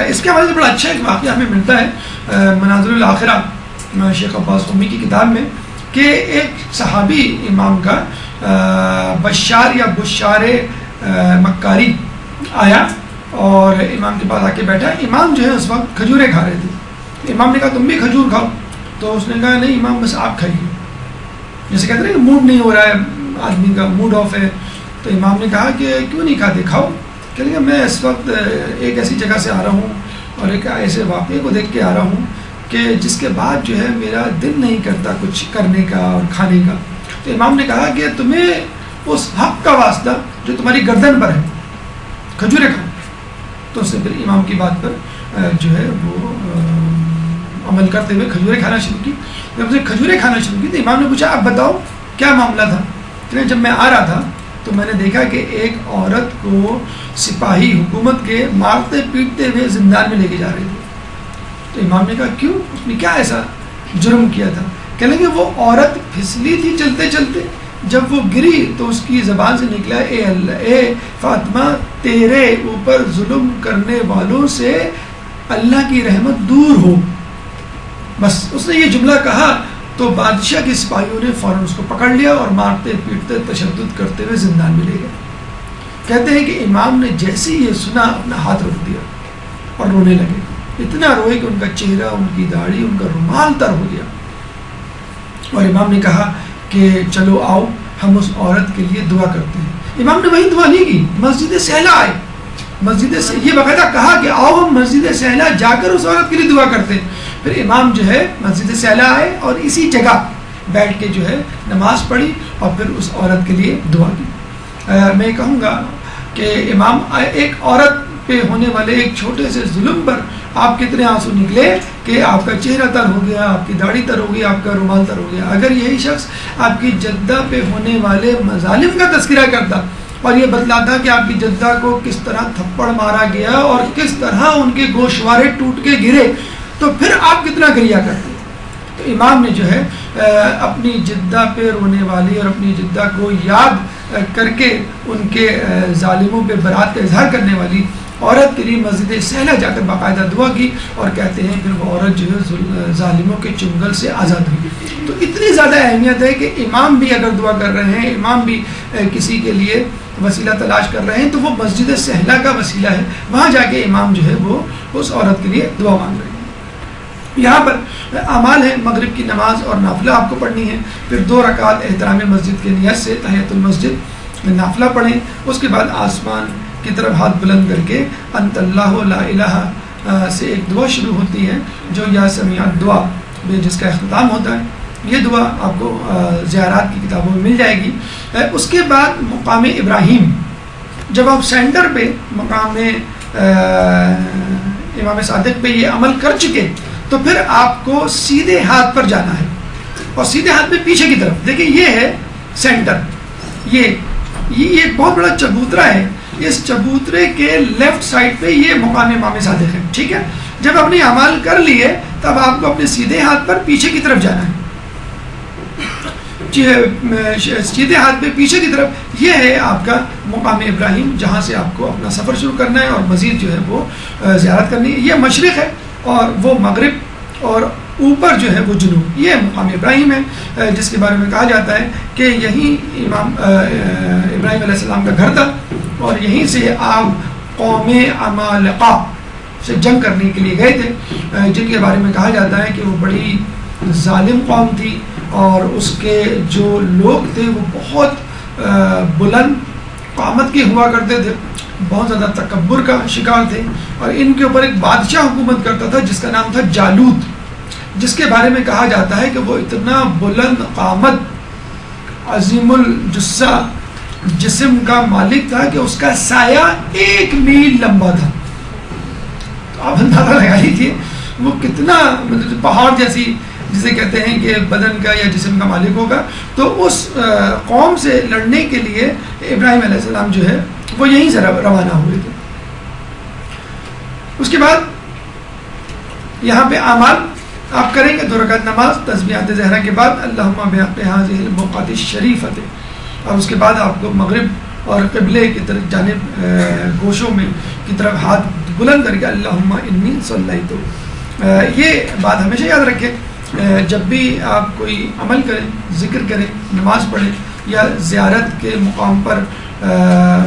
اس کے حوالے سے بڑا اچھا ایک واقعہ ہمیں ملتا ہے مناظر الآخرہ شیخ عباس قمی کی کتاب میں، کہ ایک صحابی امام کا بشار یا بشار مکاری آیا اور امام کے پاس آ کے بیٹھا. امام جو ہے اس وقت کھجوریں کھا رہے تھے. امام نے کہا تم بھی کھجور کھاؤ، تو اس نے کہا نہیں امام بس آپ کھائیے. جیسے کہتے ہیں کہ موڈ نہیں ہو رہا ہے، آدمی کا موڈ آف ہے. تو امام نے کہا کہ کیوں نہیں کھاتے، کھاؤ. کہ میں اس وقت ایک ایسی جگہ سے آ رہا ہوں اور ایک ایسے واقعے کو دیکھ کے آ رہا ہوں کہ جس کے بعد جو ہے میرا دل نہیں کرتا کچھ کرنے کا اور کھانے کا. تو امام نے کہا کہ تمہیں اس حق کا واسطہ جو تمہاری گردن پر ہے، کھجوریں کھاؤ. تو اس نے پھر امام کی بات پر جو ہے وہ عمل کرتے ہوئے کھجوریں کھانا شروع کی. جب اسے کھجوریں کھانا شروع کی تو امام نے پوچھا اب بتاؤ کیا معاملہ تھا. جب میں آ رہا تھا تو میں نے دیکھا کہ ایک عورت کو سپاہی حکومت کے مارتے پیٹتے ہوئے زندان میں لے کے جا رہے تھے. تو امام نے کہا کیوں، اس نے کیا ایسا جرم کیا تھا. کہنے کہ وہ عورت پھسلی تھی چلتے چلتے، جب وہ گری تو اس کی زبان سے نکلا اے اللہ، اے فاطمہ تیرے اوپر ظلم کرنے والوں سے اللہ کی رحمت دور ہو. بس اس نے یہ جملہ کہا تو بادشاہ کے سپاہیوں نے فوراً اس کو پکڑ لیا اور مارتے پیٹتے تشدد کرتے ہوئے زندان میں لے گئے. کہتے ہیں کہ امام نے جیسے ہی یہ سنا اپنا ہاتھ رکھ دیا اور رونے لگے. اتنا روئے کہ ان کا چہرہ، ان کی داڑھی، ان کا رومال تر ہو گیا. اور امام نے کہا کہ چلو آؤ ہم اس عورت کے لیے دعا کرتے ہیں. امام نے وہی دعا نہیں کی، مسجد سہلہ آئے مسجد سے یہ باقاعدہ کہا کہ آؤ ہم مسجد سہلا جا کر اس عورت کے لیے دعا کرتے ہیں. پھر امام جو ہے مسجد سہلا آئے اور اسی جگہ بیٹھ کے جو ہے نماز پڑھی اور پھر اس عورت کے لیے دعا کی. میں کہوں گا کہ امام ایک عورت پہ ہونے والے ایک چھوٹے سے ظلم پر آپ کتنے آنسو نکلے کہ آپ کا چہرہ تر ہو گیا, آپ کی داڑھی تر ہو گئی, آپ کا رومال تر ہو گیا. اگر یہی شخص آپ کی جدہ پہ ہونے والے مظالم کا تذکرہ کرتا اور یہ بتلاتا کہ آپ کی جدہ کو کس طرح تھپڑ مارا گیا اور کس طرح ان کے گوشوارے ٹوٹ کے گرے, تو پھر آپ کتنا گریہ کرتے. تو امام نے جو ہے اپنی جدہ پہ رونے والی اور اپنی جدہ کو یاد کر کے ان کے ظالموں پہ برات کا اظہار کرنے والی عورت کے لیے مسجد سہلا جا کر باقاعدہ دعا کی, اور کہتے ہیں پھر وہ عورت جو ہے ظالموں کے چنگل سے آزاد ہوئی. تو اتنی زیادہ اہمیت ہے کہ امام بھی اگر دعا کر رہے ہیں, امام بھی کسی کے لیے وسیلہ تلاش کر رہے ہیں, تو وہ مسجد سہلا کا وسیلہ ہے, وہاں جا کے امام جو ہے وہ اس عورت کے لیے دعا مانگ رہے ہیں. یہاں پر اعمال ہے, مغرب کی نماز اور نافلہ آپ کو پڑھنی ہے. پھر 2 رکعت احترام مسجد کے نیت سے تحیۃ المسجد میں نافلہ پڑھیں. اس کے بعد آسمان کی طرف ہاتھ بلند کر کے انت اللہ لا الہ سے ایک دعا شروع ہوتی ہے جو یا سمیع دعا جس کا اختتام ہوتا ہے. یہ دعا آپ کو زیارات کی کتابوں میں مل جائے گی. اس کے بعد مقام ابراہیم, جب آپ سینٹر پہ مقام امام صادق پہ یہ عمل کر چکے تو پھر آپ کو سیدھے ہاتھ پر جانا ہے, اور سیدھے ہاتھ پہ پیچھے کی طرف. دیکھیں یہ ہے سینٹر, یہ ایک بہت بڑا چبوترا ہے. اس چبوترے کے لیفٹ سائڈ پہ یہ مقام امام صادق ہے. ٹھیک ہے, جب اپنے اعمال کر لیے تب آپ کو اپنے سیدھے ہاتھ پر پیچھے کی طرف جانا ہے. سیدھے ہاتھ پہ پیچھے کی طرف یہ ہے آپ کا مقام ابراہیم, جہاں سے آپ کو اپنا سفر شروع کرنا ہے اور مزید جو ہے وہ زیارت کرنی ہے. یہ مشرق ہے اور وہ مغرب, اور اوپر جو ہے وہ جنوب. یہ مقام ابراہیم ہے جس کے بارے میں کہا جاتا ہے کہ یہیں امام ابراہیم علیہ السلام کا گھر تھا, اور یہیں سے آپ قوم عمالقہ سے جنگ کرنے کے لیے گئے تھے, جن کے بارے میں کہا جاتا ہے کہ وہ بڑی ظالم قوم تھی, اور اس کے جو لوگ تھے وہ بہت بلند قامت کے ہوا کرتے تھے, بہت زیادہ تکبر کا شکار تھے, اور ان کے اوپر ایک بادشاہ حکومت کرتا تھا جس کا نام تھا جالوت, جس کے بارے میں کہا جاتا ہے کہ وہ اتنا بلند قامت, عظیم الجثہ جسم کا مالک تھا کہ اس کا سایہ 1 میل لمبا تھا. تو آپ اندازہ لگا لیجیے وہ کتنا پہاڑ جیسی جسے کہتے ہیں کہ بدن کا یا جسم کا مالک ہوگا. تو اس قوم سے لڑنے کے لیے ابراہیم علیہ السلام جو ہے وہ یہیں سے روانہ ہوئے تھے. اس کے بعد یہاں پہ اعمال آپ کریں گے 2 رکعت نماز تسبیحات زہرا کے بعد اللہم بحق ھذہ البقعۃ الشریفۃ, اور اس کے بعد آپ کو مغرب اور قبلے کی طرف جانب گوشوں میں کی طرف ہاتھ بلند کر کے اللہم انی صلیت. یہ بات ہمیشہ یاد رکھیں, جب بھی آپ کوئی عمل کریں, ذکر کریں, نماز پڑھیں یا زیارت کے مقام پر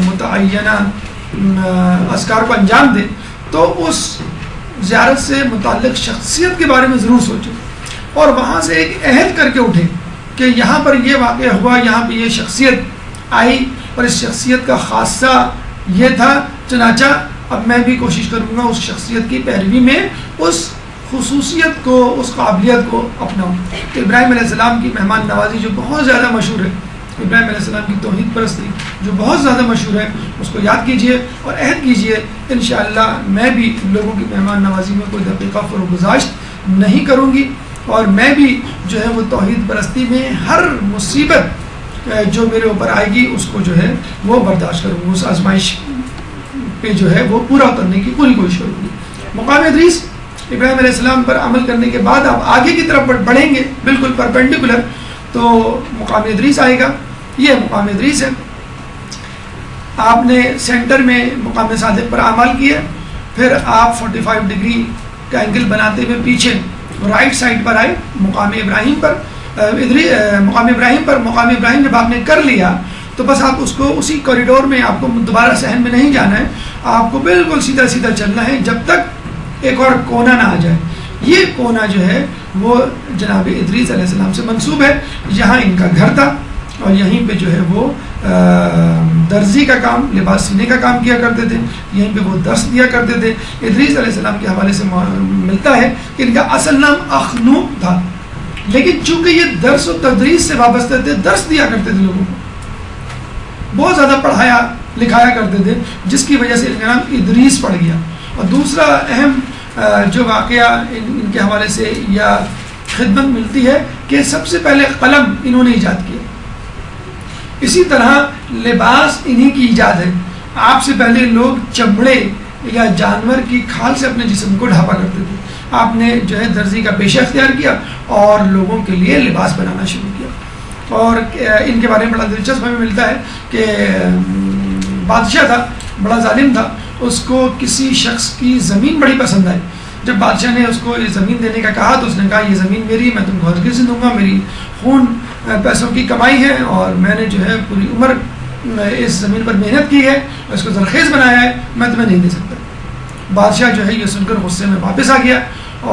متعینہ اذکار کو انجام دیں, تو اس زیارت سے متعلق شخصیت کے بارے میں ضرور سوچیں, اور وہاں سے ایک عہد کر کے اٹھیں کہ یہاں پر یہ واقعہ ہوا, یہاں پہ یہ شخصیت آئی, اور اس شخصیت کا خاصہ یہ تھا, چنانچہ اب میں بھی کوشش کروں گا اس شخصیت کی پیروی میں اس خصوصیت کو, اس قابلیت کو اپناؤں. تو ابراہیم علیہ السلام کی مہمان نوازی جو بہت زیادہ مشہور ہے, ابراہیم علیہ السلام کی توحید پرستی جو بہت زیادہ مشہور ہے, اس کو یاد کیجئے اور عہد کیجئے انشاءاللہ میں بھی لوگوں کی مہمان نوازی میں کوئی دقیقہ فروگزاشت نہیں کروں گی, اور میں بھی جو ہے وہ توحید پرستی میں ہر مصیبت جو میرے اوپر آئے گی اس کو جو ہے وہ برداشت کروں گا, اس آزمائش پہ جو ہے وہ پورا اترنے کی پوری کوشش کروں گی. مقام ادریس ابراہیم علیہ السلام پر عمل کرنے کے بعد آپ آگے کی طرف بڑھیں گے بالکل پرپینڈیکولر, تو مقام ادریس آئے گا. یہ مقام ادریس ہے. آپ نے سینٹر میں مقام صادق پر عمل کیا, پھر آپ 45 ڈگری کا اینگل بناتے ہوئے پیچھے رائٹ سائڈ پر آئے مقام ابراہیم پر. مقام ابراہیم جب آپ نے کر لیا تو بس آپ اس کو اسی کوریڈور میں, آپ کو دوبارہ صحن میں نہیں جانا ہے, آپ کو بالکل سیدھا سیدھا چلنا ہے جب تک ایک اور کونا نہ آ جائے. یہ کونا جو ہے وہ جناب ادریس علیہ السلام سے منسوب ہے, یہاں ان کا گھر تھا اور یہیں پہ جو ہے وہ درزی کا کام، لباس سینے کا کام کیا کرتے تھے، یہیں پہ وہ درس دیا کرتے تھے۔ ادریس علیہ السلام کے حوالے سے ملتا ہے کہ ان کا اصل نام اخنوق تھا، لیکن چونکہ یہ درس و تدریس سے وابستہ تھے، درس دیا کرتے تھے لوگوں کو، بہت زیادہ پڑھایا لکھایا کرتے تھے، جس کی وجہ سے ان کا نام ادریس پڑ گیا۔ اور دوسرا اہم جو واقعہ ان کے حوالے سے یا خدمت ملتی ہے کہ سب سے پہلے قلم انہوں نے ایجاد کیا۔ اسی طرح لباس انہی کی ایجاد ہے۔ آپ سے پہلے لوگ چمڑے یا جانور کی کھال سے اپنے جسم کو ڈھانپا کرتے تھے، آپ نے جو ہے درزی کا پیشہ اختیار کیا اور لوگوں کے لیے لباس بنانا شروع کیا۔ اور ان کے بارے میں بڑا دلچسپ ہمیں ملتا ہے کہ بادشاہ تھا، بڑا ظالم تھا، اس کو کسی شخص کی زمین بڑی پسند آئی۔ جب بادشاہ نے اس کو یہ زمین دینے کا کہا تو اس نے کہا یہ زمین میری، میں تم کو ہرگز نہیں دوں گا، میری خون پیسوں کی کمائی ہے اور میں نے جو ہے پوری عمر اس زمین پر محنت کی ہے اور اس کو زرخیز بنایا ہے، میں تمہیں نہیں دے سکتا۔ بادشاہ جو ہے یہ سن کر غصے میں واپس آ گیا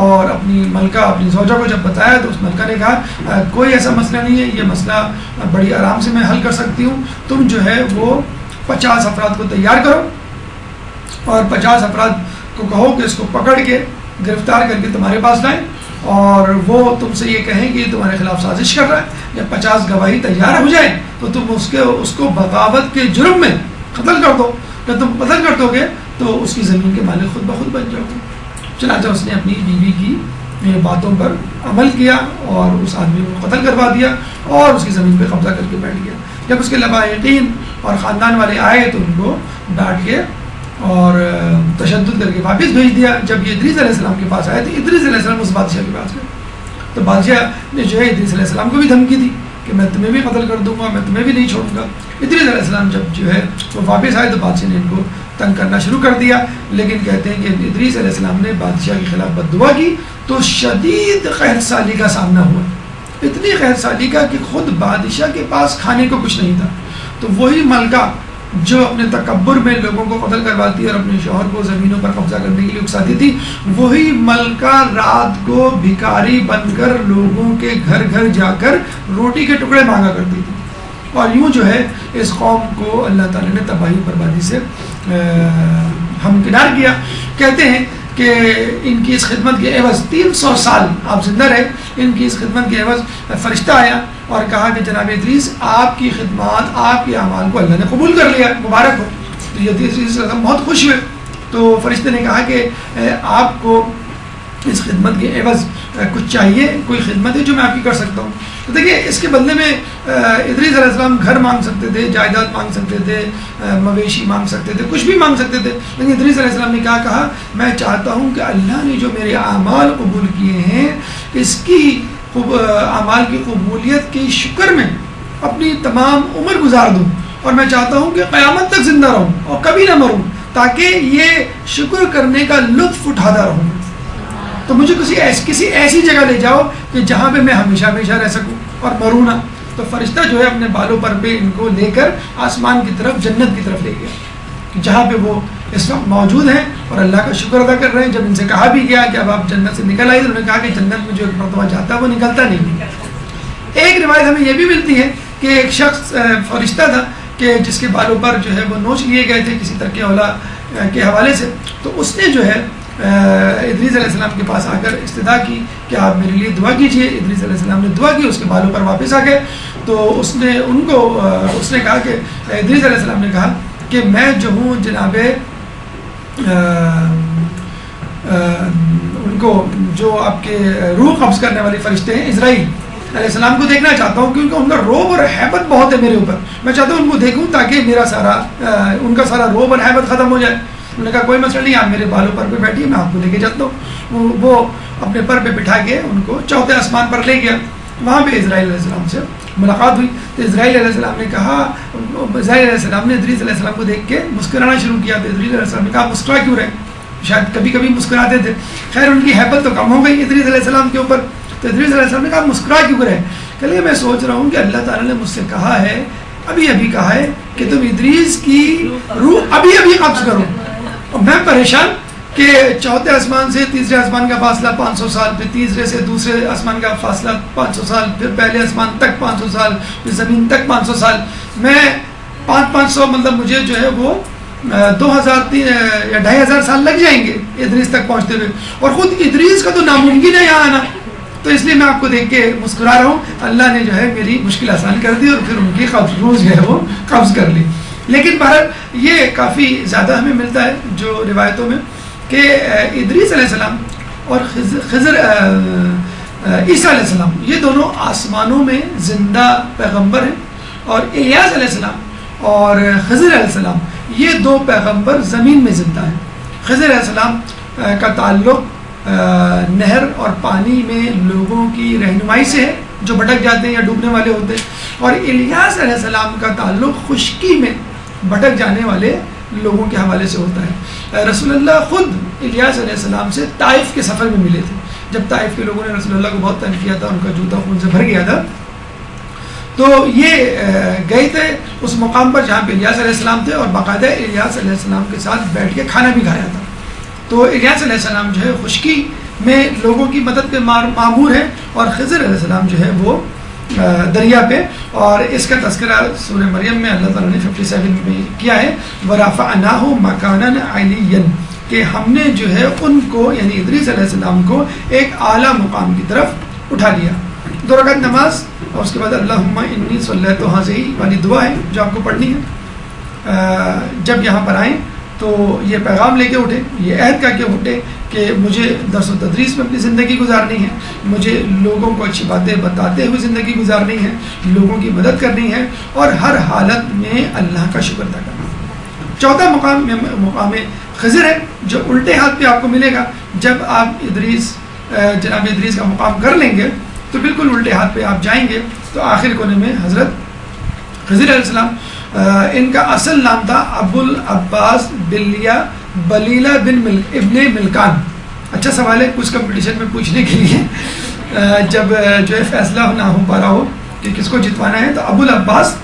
اور اپنی ملکہ اپنی زوجہ کو جب بتایا تو اس ملکہ نے کہا کوئی ایسا مسئلہ نہیں ہے، یہ مسئلہ بڑی آرام سے میں حل کر سکتی ہوں، تم جو ہے وہ 50 افراد کو تیار کرو اور 50 افراد کو کہو کہ اس کو پکڑ کے گرفتار کر کے تمہارے پاس لائیں اور وہ تم سے یہ کہیں کہ تمہارے خلاف سازش کر رہا ہے۔ جب 50 گواہی تیار ہو جائے تو تم اس کو بغاوت کے جرم میں قتل کر دو، جب تم قتل کر دو گے تو اس کی زمین کے مالک خود بخود بن جاؤ گے۔ چنانچہ اس نے اپنی بیوی کی باتوں پر عمل کیا اور اس آدمی کو قتل کروا دیا اور اس کی زمین پہ قبضہ کر کے بیٹھ گیا۔ جب اس کے لواحقین اور خاندان والے آئے تو ان کو ڈانٹ کے اور تشدد کر کے واپس بھیج دیا۔ جب یہ ادریس علیہ السلام کے پاس آئے تو ادریس علیہ السلام اس بادشاہ کے پاس گئے تو بادشاہ نے جو ہے ادریس علیہ السلام کو بھی دھمکی دی کہ میں تمہیں بھی قتل کر دوں گا، میں تمہیں بھی نہیں چھوڑوں گا۔ ادریس علیہ السلام جب جو ہے وہ واپس آئے تو بادشاہ نے ان کو تنگ کرنا شروع کر دیا، لیکن کہتے ہیں کہ ادریس علیہ السلام نے بادشاہ کے خلاف بد دعا کی تو شدید قحط سالی کا سامنا ہوا، اتنی قحط سالی کا کہ خود بادشاہ کے پاس کھانے کو کچھ نہیں تھا۔ تو وہی ملکہ جو اپنے تکبر میں لوگوں کو قتل کرواتی اور اپنے شوہر کو زمینوں پر قبضہ کرنے کے لیے اکساتی تھی، وہی ملکہ رات کو بھکاری بن کر لوگوں کے گھر گھر جا کر روٹی کے ٹکڑے مانگا کرتی تھی۔ اور یوں جو ہے اس قوم کو اللہ تعالیٰ نے تباہی و بربادی سے ہمکنار کیا۔ کہتے ہیں کہ ان کی اس خدمت کے عوض 300 سال آپ زندہ رہے، ان کی اس خدمت کے عوض فرشتہ آیا اور کہا کہ جناب ادریس آپ کی خدمات، آپ کے اعمال کو اللہ نے قبول کر لیا، مبارک ہو۔ تو یہ ادریس بہت خوش ہوئے، تو فرشتے نے کہا کہ آپ کو اس خدمت کے عوض کچھ چاہیے، کوئی خدمت ہے جو میں آپ کی کر سکتا ہوں؟ تو دیکھیے اس کے بدلے میں ادریس علیہ السلام گھر مانگ سکتے تھے، جائیداد مانگ سکتے تھے، مویشی مانگ سکتے تھے، کچھ بھی مانگ سکتے تھے، لیکن ادریس علیہ السلام نے کیا کہا؟ میں چاہتا ہوں کہ اللہ نے جو میرے اعمال قبول کیے ہیں اس کی اعمال کی قبولیت کے شکر میں اپنی تمام عمر گزار دوں اور میں چاہتا ہوں کہ قیامت تک زندہ رہوں اور کبھی نہ مروں تاکہ یہ شکر کرنے کا لطف اٹھاتا رہوں۔ تو مجھے کسی ایسی جگہ لے جاؤ کہ جہاں پہ میں ہمیشہ ہمیشہ رہ سکوں اور مروں نہ۔ تو فرشتہ جو ہے اپنے بالوں پر پہ ان کو لے کر آسمان کی طرف، جنت کی طرف لے گیا، جہاں پہ وہ اس وقت موجود ہیں اور اللہ کا شکر ادا کر رہے ہیں۔ جب ان سے کہا بھی گیا کہ اب آپ جنت سے نکل آئیے تو انہوں نے کہا کہ جنت میں جو ایک مرتبہ جاتا ہے وہ نکلتا نہیں۔ ایک روایت ہمیں یہ بھی ملتی ہے کہ ایک شخص فرشتہ تھا کہ جس کے بالوں پر جو ہے وہ نوچ لیے گئے تھے کسی ترک اولا کے حوالے سے، تو اس نے جو ہے ادریس علیہ السلام کے پاس آ کر استدعا کی کہ آپ میرے لیے دعا کیجئے۔ ادریس علیہ السلام نے دعا کی، اس کے بالوں پر واپس آ گئے۔ تو اس نے کہا کہ ادریس علیہ السلام نے کہا کہ میں جو ہوں جناب ان کو جو آپ کے روح قبض کرنے والے فرشتے ہیں اسرائیل علیہ السلام کو دیکھنا چاہتا ہوں، کیونکہ ان کا روب اور حیبت بہت ہے میرے اوپر، میں چاہتا ہوں ان کو دیکھوں تاکہ ان کا سارا روب اور حیبت ختم ہو جائے۔ انہوں نے کہا کوئی مسئلہ نہیں، آپ میرے بالوں پر پہ بیٹھیے، میں آپ کو لے کے جاتا ہوں۔ وہ اپنے پر پہ بٹھا کے ان کو چوتھے آسمان پر لے گیا، وہاں پہ اسرائیل علیہ السلام سے ملاقات ہوئی۔ تو اسرائیل علیہ السلام نے کہا، اسرائیل علیہ السلام نے ادریس علیہ السلام کو دیکھ کے مسکرانا شروع کیا۔ تو ادریس علیہ السلام نے کہا مسکرا کیوں رہے؟ شاید کبھی کبھی مسکراتے تھے، خیر ان کی حیبت تو کم ہو گئی ادریس علیہ السلام کے اوپر۔ تو ادریس علیہ السلام نے کہا مسکرا کیوں رہے؟ کہ میں سوچ رہا ہوں کہ اللہ تعالیٰ نے مجھ سے کہا ہے، ابھی کہا ہے کہ تم ادریس کی روح ابھی قبض کرو، اور میں پریشان کہ چوتھے آسمان سے تیسرے آسمان کا فاصلہ 500 سال، پھر تیسرے سے دوسرے آسمان کا فاصلہ 500 سال، پھر پہلے آسمان تک 500 سال، پھر زمین تک 500 سال، میں 500 مطلب مجھے جو ہے وہ 2000 یا 2500 سال لگ جائیں گے ادریس تک پہنچتے ہوئے، اور خود ادریس کا تو ناممکن ہے یہاں آنا، تو اس لیے میں آپ کو دیکھ کے مسکرا رہا ہوں، اللہ نے جو ہے میری مشکل آسان کر دی اور پھر ان کی روز جو ہے وہ قبض کر لی۔ لیکن بہرحال یہ کافی زیادہ ہمیں ملتا ہے جو روایتوں میں کہ ادریس علیہ السلام اور خضر عیسیٰ علیہ السلام یہ دونوں آسمانوں میں زندہ پیغمبر ہیں، اور الیاس علیہ السلام اور خضر علیہ السلام یہ دو پیغمبر زمین میں زندہ ہیں۔ خضر علیہ السلام کا تعلق نہر اور پانی میں لوگوں کی رہنمائی سے ہے جو بھٹک جاتے ہیں یا ڈوبنے والے ہوتے ہیں، اور الیاس علیہ السلام کا تعلق خشکی میں بھٹک جانے والے لوگوں کے حوالے سے ہوتا ہے۔ رسول اللہ خود الیاس علیہ السلام سے طائف کے سفر میں ملے تھے، جب طائف کے لوگوں نے رسول اللہ کو بہت تنگ کیا تھا، ان کا جوتا خون سے بھر گیا تھا، تو یہ گئے تھے اس مقام پر جہاں پہ الیاس علیہ السلام تھے، اور باقاعدہ الیاس علیہ السلام کے ساتھ بیٹھ کے کھانا بھی کھایا تھا۔ تو الیاس علیہ السلام جو ہے خشکی میں لوگوں کی مدد پہ معمور ہے، اور خضر علیہ السلام جو ہے وہ دریا پہ، اور اس کا تذکرہ سورہ مریم میں اللہ تعالیٰ نے 57 میں کیا ہے، وَرَفَعْنَاهُ مَكَانًا عَلِيًّا، کہ ہم نے جو ہے ان کو یعنی ادریس علیہ السلام کو ایک اعلیٰ مقام کی طرف اٹھا لیا۔ 2 رکعت نماز، اور اس کے بعد اللہم انی صلیت حاضی والی دعا ہے جو آپ کو پڑھنی ہے۔ جب یہاں پر آئیں تو یہ پیغام لے کے اٹھے، یہ عہد کر کے اٹھے کہ مجھے درس و تدریس میں اپنی زندگی گزارنی ہے، مجھے لوگوں کو اچھی باتیں بتاتے ہوئے زندگی گزارنی ہے، لوگوں کی مدد کرنی ہے، اور ہر حالت میں اللہ کا شکر ادا کرنا ہے۔ چوتھا مقام مقام خضر ہے جو الٹے ہاتھ پہ آپ کو ملے گا۔ جب آپ جناب ادریس کا مقام کر لیں گے تو بالکل الٹے ہاتھ پہ آپ جائیں گے تو آخر کونے میں حضرت خضر علیہ السلام، ان کا اصل نام تھا ابو العباس بلیلہ بن ابن ملکان۔ اچھا سوال ہے کچھ کمپٹیشن میں پوچھنے کے لیے، جب جو ہے فیصلہ نہ ہو پا رہا ہو کہ کس کو جتوانا ہے، تو ابو العباس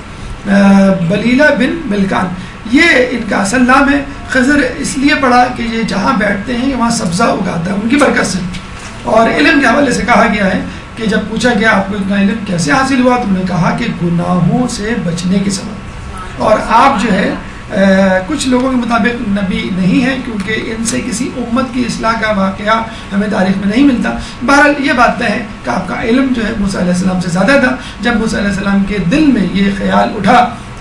بلیلہ بن ملکان یہ ان کا اصل نام ہے۔ خضر اس لیے پڑھا کہ یہ جہاں بیٹھتے ہیں وہاں سبزہ اگاتا ہے ان کی برکت سے، اور علم کے حوالے سے کہا گیا ہے کہ جب پوچھا گیا آپ کو اتنا علم کیسے حاصل ہوا، تو انہوں نے کہا کہ گناہوں سے بچنے کے سبب، اور آپ جو ہے کچھ لوگوں کے مطابق نبی نہیں ہیں کیونکہ ان سے کسی امت کی اصلاح کا واقعہ ہمیں تاریخ میں نہیں ملتا۔ بہرحال یہ بات ہے کہ آپ کا علم جو ہے موسیٰ علیہ السلام سے زیادہ تھا۔ جب موسیٰ علیہ السلام کے دل میں یہ خیال اٹھا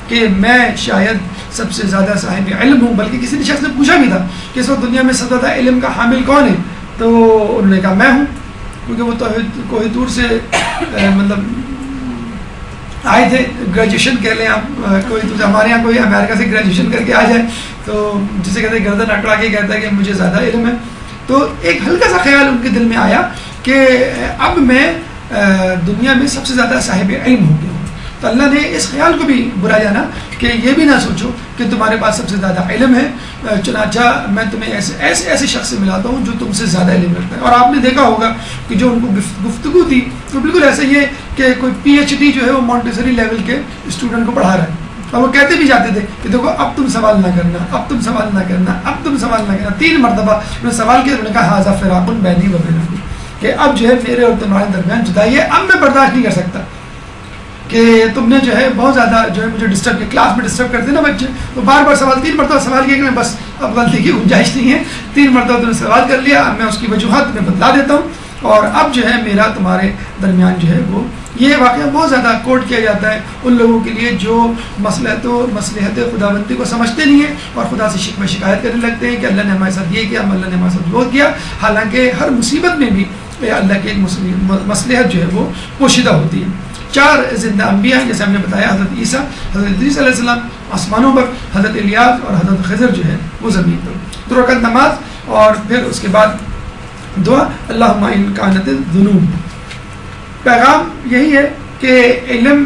کہ میں شاید سب سے زیادہ صاحب علم ہوں، بلکہ کسی نے شخص نے پوچھا بھی تھا کہ اس وقت دنیا میں سب سے زیادہ علم کا حامل کون ہے، تو انہوں نے کہا میں ہوں، کیونکہ وہ کوئی دور سے مطلب آئے تھے، گریجویشن کہہ لیں آپ، کوئی ہمارے یہاں کوئی امریکہ سے گریجویشن کر کے آ جائے تو جسے کہتے ہیں گردن اکڑا کے کہتا ہے کہ مجھے زیادہ علم ہے، تو ایک ہلکا سا خیال ان کے دل میں آیا کہ اب میں دنیا میں سب سے زیادہ صاحب علم ہو گیا ہوں۔ تو اللہ نے اس خیال کو بھی برا جانا کہ یہ بھی نہ سوچو کہ تمہارے پاس سب سے زیادہ علم ہے، چنانچہ میں تمہیں ایسے شخص سے ملاتا ہوں جو تم سے زیادہ علم رکھتا ہے۔ اور آپ نے دیکھا ہوگا کہ جو ان کو گفتگو تھی تو بالکل ایسا ہی ہے کہ کوئی پی ایچ ڈی جو ہے وہ مونٹیسری لیول کے اسٹوڈنٹ کو پڑھا رہا ہے، اور وہ کہتے بھی جاتے تھے کہ دیکھو اب تم سوال نہ کرنا، اب تم سوال نہ کرنا، اب تم سوال نہ کرنا۔ 3 مرتبہ انہوں نے سوال کیا، انہوں نے کہا ھذا فراق بینی و بینکم، کہ اب جو ہے میرے اور تمہارے درمیان جدائی ہے، اب میں برداشت نہیں کر سکتا کہ تم نے جو ہے بہت زیادہ جو ہے مجھے ڈسٹرب کیا، کلاس میں ڈسٹرب کرتے نا بچے، تو بار بار سوال 3 مرتبہ سوال کیا کہ میں بس اب غلطی کی گنجائش نہیں ہے، 3 مرتبہ تم نے سوال کر لیا، اب میں اس کی وجوہات میں بتلا دیتا ہوں، اور اب جو ہے میرا تمہارے درمیان جو ہے وہ یہ واقعہ بہت زیادہ کوٹ کیا جاتا ہے ان لوگوں کے لیے جو مصلحت خداوندی کو سمجھتے نہیں ہیں اور خدا سے شکوہ شکایت کرنے لگتے ہیں کہ اللہ نے ہمارے ساتھ یہ کیا، اللہ نے ہمارے ساتھ وہ کیا، حالانکہ ہر مصیبت میں بھی اللہ کی ایک مصلحت جو ہے وہ پوشیدہ ہوتی ہے۔ 4 زندہ انبیاء جیسے ہم نے بتایا، حضرت عیسیٰ، حضرت ادریس علیہ السلام آسمانوں پر، حضرت الیاس اور حضرت خضر جو ہے وہ زمین پر۔ 2 رکعت نماز، اور پھر اس کے بعد دعا اللہم ان کانت الذنوب۔ پیغام یہی ہے کہ علم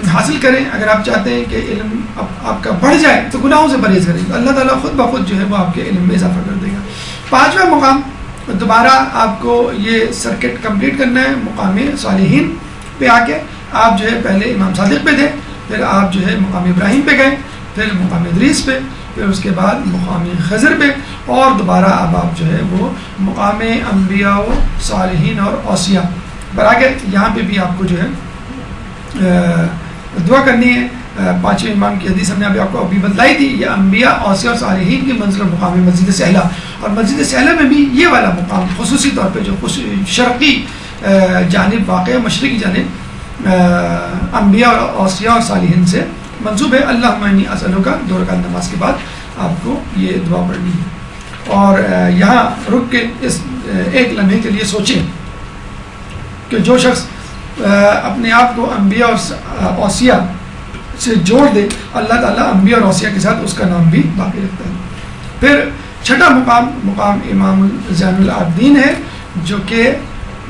حاصل کریں، اگر آپ چاہتے ہیں کہ علم آپ کا بڑھ جائے تو گناہوں سے پرہیز کریں، اللہ تعالیٰ خود بخود جو ہے وہ آپ کے علم میں اضافہ کر دے گا۔ 5واں مقام دوبارہ آپ کو یہ سرکٹ کمپلیٹ کرنا ہے، مقام صالحین پہ آ کے آپ جو ہے پہلے امام صادق پہ تھے، پھر آپ جو ہے مقام ابراہیم پہ گئے، پھر مقام ادریس پہ، پھر اس کے بعد مقام خضر پہ، اور دوبارہ اب آپ جو ہے وہ مقام انبیاء و صالحین اور اوصیاء پر آ گئے۔ یہاں پہ بھی آپ کو جو ہے دعا کرنی ہے پانچویں امام کی حدیث ہم نے آپ کو ابھی بتلائی تھی. یہ انبیاء اوصیاء اور صالحین کی منزل و مقام ہے مسجد سہلہ. اور مسجد سہلہ میں بھی یہ والا مقام خصوصی طور پہ جو شرقی جانب واقع ہے, مشرقی جانب انبیاء اور اوصیاء اور صالحین سے منسوب ہے. اللہم انی اسألک 2 رکعت نماز کے بعد آپ کو یہ دعا پڑھنی ہے. اور یہاں رک کے اس ایک لمحے کے لیے سوچیں کہ جو شخص اپنے آپ کو انبیاء اور اوصیاء سے جوڑ دے, اللہ تعالیٰ انبیاء اور اوصیاء کے ساتھ اس کا نام بھی باقی رکھتا ہے. پھر چھٹا مقام امام زین العابدین ہے, جو کہ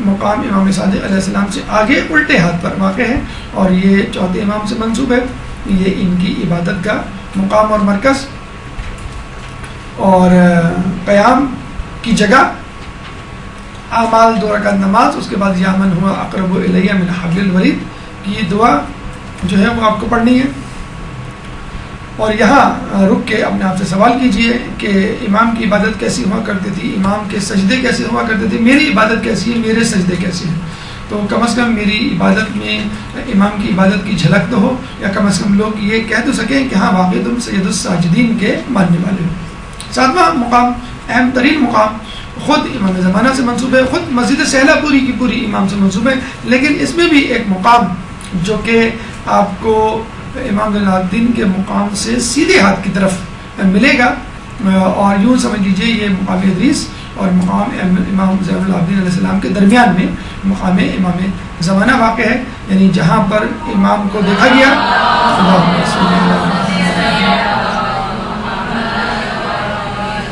مقام امام صادق علیہ السلام سے آگے الٹے ہاتھ پر واقع ہے, اور یہ چوتھے امام سے منسوب ہے. یہ ان کی عبادت کا مقام اور مرکز اور قیام کی جگہ, اعمال 2 رکعت نماز, اس کے بعد یا من ہوا اقرب الیہ من حبل الورید کی یہ دعا جو ہے وہ آپ کو پڑھنی ہے. اور یہاں رک کے اپنے آپ سے سوال کیجئے کہ امام کی عبادت کیسی ہوا کرتی تھی, امام کے سجدے کیسے ہوا کرتے تھے, میری عبادت کیسی ہے, میرے سجدے کیسے ہیں. تو کم از کم میری عبادت میں امام کی عبادت کی جھلک تو ہو, یا کم از کم لوگ یہ کہہ تو سکیں کہ ہاں واقعی تم سید الساجدین کے ماننے والے ہو. 7واں مقام, اہم ترین مقام, خود امام زمانہ سے منسوب ہے, خود مسجد سہلہ پوری کی پوری امام سے منسوب ہے, لیکن اس میں بھی ایک مقام جو کہ آپ کو امام زین العابدین کے مقام سے سیدھے ہاتھ کی طرف ملے گا, اور یوں سمجھ لیجئے یہ مقام ادریس اور مقام امام زین العابدین علیہ السلام کے درمیان میں مقام امام زمانہ واقع ہے. یعنی جہاں پر امام کو دیکھا گیا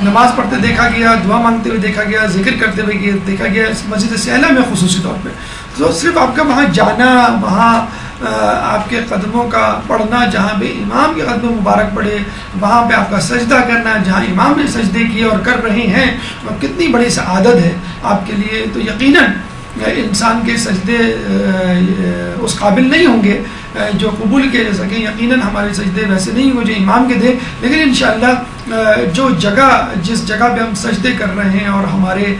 نماز پڑھتے دیکھا گیا, دعا مانگتے ہوئے دیکھا گیا, ذکر کرتے ہوئے دیکھا گیا, اس مسجد سہلہ میں خصوصی طور پہ. تو صرف آپ کا وہاں جانا, وہاں آپ کے قدموں کا پڑھنا, جہاں پہ امام کے قدم مبارک پڑے وہاں پہ آپ کا سجدہ کرنا, جہاں امام نے سجدے کیے اور کر رہے ہیں, اور کتنی بڑی سعادت ہے آپ کے لیے. تو یقیناً انسان کے سجدے اس قابل نہیں ہوں گے جو قبول کیے جا سکیں, یقیناً ہمارے سجدے ویسے نہیں ہوں جو امام کے دے, لیکن انشاءاللہ جو جگہ جس جگہ پہ ہم سجدے کر رہے ہیں اور ہمارے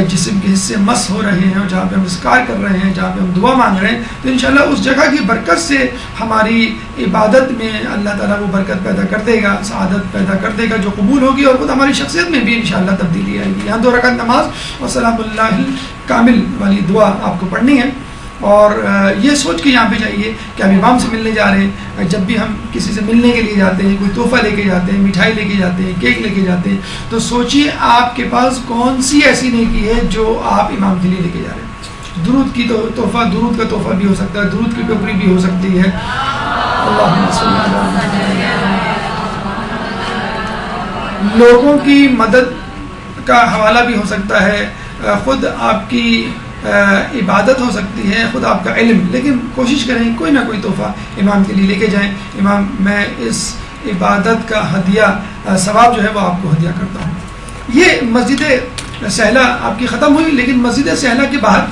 جسم کے حصے مس ہو رہے ہیں, اور جہاں پہ ہم اذکار کر رہے ہیں, جہاں پہ ہم دعا مانگ رہے ہیں, تو انشاءاللہ اس جگہ کی برکت سے ہماری عبادت میں اللہ تعالیٰ وہ برکت پیدا کر دے گا, سعادت پیدا کر دے گا جو قبول ہوگی, اور خود ہماری شخصیت میں بھی انشاءاللہ تبدیلی آئے گی. یہاں 2 رکعت نماز اور سلام اللہ کامل والی دعا آپ کو پڑھنی ہے. اور یہ سوچ کے یہاں پہ جائیے کہ ہم امام سے ملنے جا رہے ہیں. جب بھی ہم کسی سے ملنے کے لیے جاتے ہیں, کوئی تحفہ لے کے جاتے ہیں, مٹھائی لے کے جاتے ہیں, کیک لے کے جاتے ہیں, تو سوچیے آپ کے پاس کون سی ایسی نیکی ہے جو آپ امام کے لیے لے کے جا رہے ہیں. درود کی تحفہ, درود کا تحفہ بھی ہو سکتا ہے, درود کی ٹوکری بھی ہو سکتی ہے. اللہم صلی اللہ علیہ وسلم. لوگوں کی مدد کا حوالہ بھی ہو سکتا ہے, خود آپ کی عبادت ہو سکتی ہے, خود آپ کا علم, لیکن کوشش کریں کوئی نہ کوئی تحفہ امام کے لیے لے کے جائیں. امام میں اس عبادت کا ہدیہ ثواب جو ہے وہ آپ کو ہدیہ کرتا ہوں. یہ مسجد سہلہ آپ کی ختم ہوئی, لیکن مسجد سہلہ کے باہر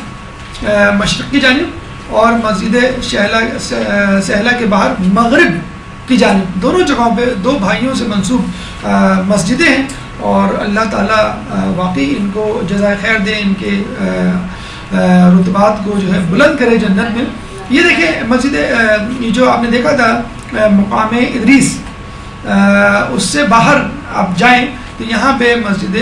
مشرق کی جانب اور مسجد سہلہ کے باہر مغرب کی جانب, دونوں جگہوں پہ 2 بھائیوں سے منسوب مسجدیں ہیں, اور اللہ تعالیٰ واقعی ان کو جزائے خیر دے, ان کے رتبات کو جو ہے بلند کرے جنت میں. یہ دیکھیں مسجد جو آپ نے دیکھا تھا مقام ادریس, اس سے باہر آپ جائیں تو یہاں پہ مسجد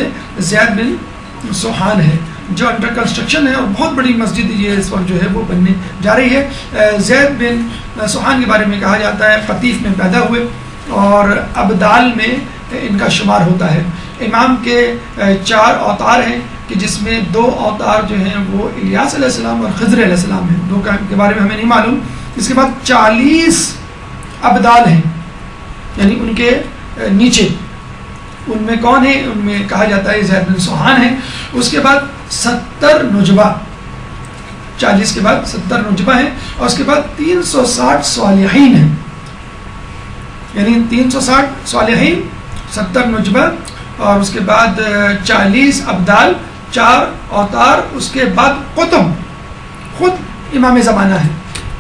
زید بن سوحان ہے جو انڈر کنسٹرکشن ہے, اور بہت بڑی مسجد یہ اس وقت جو ہے وہ بننے جا رہی ہے. زید بن سوحان کے بارے میں کہا جاتا ہے قطیف میں پیدا ہوئے, اور ابدال میں ان کا شمار ہوتا ہے. امام کے 4 اوتار ہیں کہ جس میں 2 اوتار جو ہیں وہ الیاس علیہ السلام اور خضر علیہ السلام ہیں, 2 کے بارے میں ہمیں نہیں معلوم. اس کے بعد 40 ابدال ہیں, یعنی ان کے نیچے, ان میں کون ہیں, ان میں کہا جاتا ہے زید بن سوحان ہیں. اس کے بعد 70 نجبہ, 40 کے بعد 70 نجبہ ہیں, اور اس کے بعد 360 صالحین ہیں, یعنی 360 صالحین, 70 نجبہ, اور اس کے بعد 40 ابدال, 4 اوتار, اس کے بعد قطب, خود امام زمانہ ہے.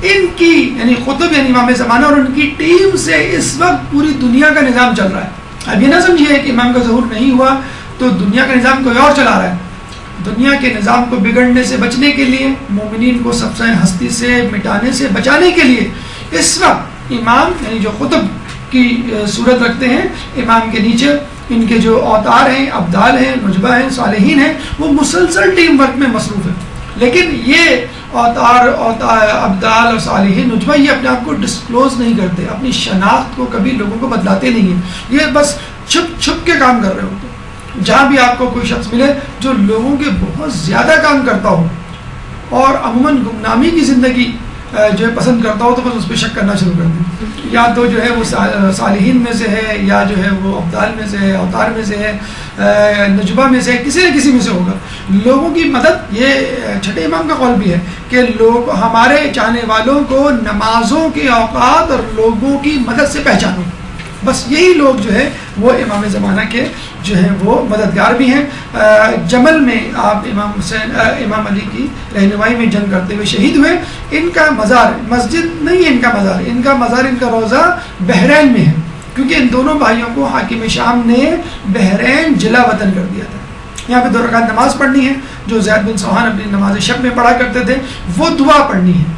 ان کی یعنی قطب یعنی امام زمانہ اور ان کی ٹیم سے اس وقت پوری دنیا کا نظام چل رہا ہے. اب یہ نہ سمجھیے کہ امام کا ظہور نہیں ہوا تو دنیا کا نظام کوئی اور چلا رہا ہے. دنیا کے نظام کو بگڑنے سے بچنے کے لیے, مومنین کو سب سے ہستی سے مٹانے سے بچانے کے لیے اس وقت امام یعنی جو خطب کی صورت رکھتے ہیں، امام کے نیچے ان کے جو اوتار ہیں، ابدال ہیں، نجبہ ہیں، صالحین ہیں، وہ مسلسل ٹیم ورک میں مصروف ہیں. لیکن یہ اوتار ابدال اور صالحین نجبہ یہ اپنے آپ کو ڈسکلوز نہیں کرتے، اپنی شناخت کو کبھی لوگوں کو بتلاتے نہیں ہیں. یہ بس چھپ چھپ کے کام کر رہے ہوتے ہیں. جہاں بھی آپ کو کوئی شخص ملے جو لوگوں کے بہت زیادہ کام کرتا ہو اور عموماً گمنامی کی زندگی جو ہے پسند کرتا ہو، تو بس اس پہ شک کرنا شروع کر دیں. یا تو جو ہے وہ صالحین میں سے ہے، یا جو ہے وہ ابدال میں سے ہے، اوتار میں سے ہے، نجبہ میں سے ہے، کسی نہ کسی میں سے ہوگا. لوگوں کی مدد، یہ چھٹے امام کا قول بھی ہے کہ لوگ ہمارے چاہنے والوں کو نمازوں کے اوقات اور لوگوں کی مدد سے پہچانو. بس یہی لوگ جو ہے وہ امام زمانہ کے جو ہیں وہ مددگار بھی ہیں. جمل میں آپ امام علی کی رہنمائی میں جنگ کرتے ہوئے شہید ہوئے. ان کا مزار مسجد نہیں ہے، ان کا مزار ان کا روضہ بحرین میں ہے، کیونکہ ان دونوں بھائیوں کو حاکم شام نے بحرین جلا وطن کر دیا تھا. یہاں پہ 2 رکعت نماز پڑھنی ہے جو زید بن سوحان اپنی نماز شب میں پڑھا کرتے تھے، وہ دعا پڑھنی ہے.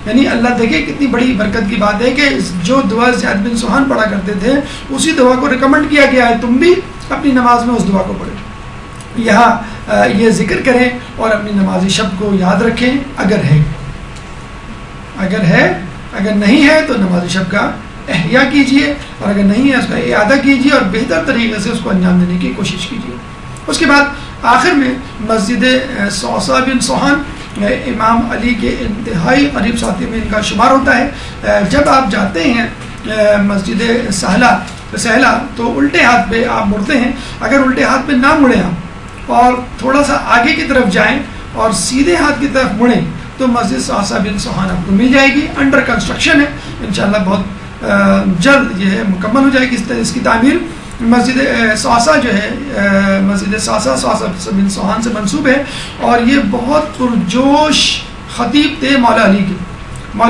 یعنی اللہ دیکھے کتنی بڑی برکت کی بات ہے کہ جو دعا زید بن سوحان پڑھا کرتے تھے اسی دعا کو ریکمنڈ کیا گیا ہے تم بھی اپنی نماز میں اس دعا کو پڑھیں. یہاں یہ ذکر کریں اور اپنی نماز شب کو یاد رکھیں اگر ہے. اگر نہیں ہے تو نماز شب کا احیاء کیجئے، اور اگر نہیں ہے اس کا اعادہ کیجئے اور بہتر طریقے سے اس کو انجام دینے کی کوشش کیجئے. اس کے بعد آخر میں مسجد صوصہ بن سوحان امام علی کے انتہائی قریب ساتھی میں ان کا شمار ہوتا ہے. جب آپ جاتے ہیں مسجد سہلا تو الٹے ہاتھ پہ آپ مڑتے ہیں. اگر الٹے ہاتھ پہ نہ مڑیں آپ اور تھوڑا سا آگے کی طرف جائیں اور سیدھے ہاتھ کی طرف مڑیں تو مسجد صوصہ بن سوحان آپ کو مل جائے گی. انڈر کنسٹرکشن ہے، انشاءاللہ بہت جلد یہ مکمل ہو جائے گی اس کی تعمیر. مسجد صوصہ جو ہے مسجد صوصہ بن سوحان سے منسوب ہے، اور یہ بہت پرجوش خطیب تھے مولا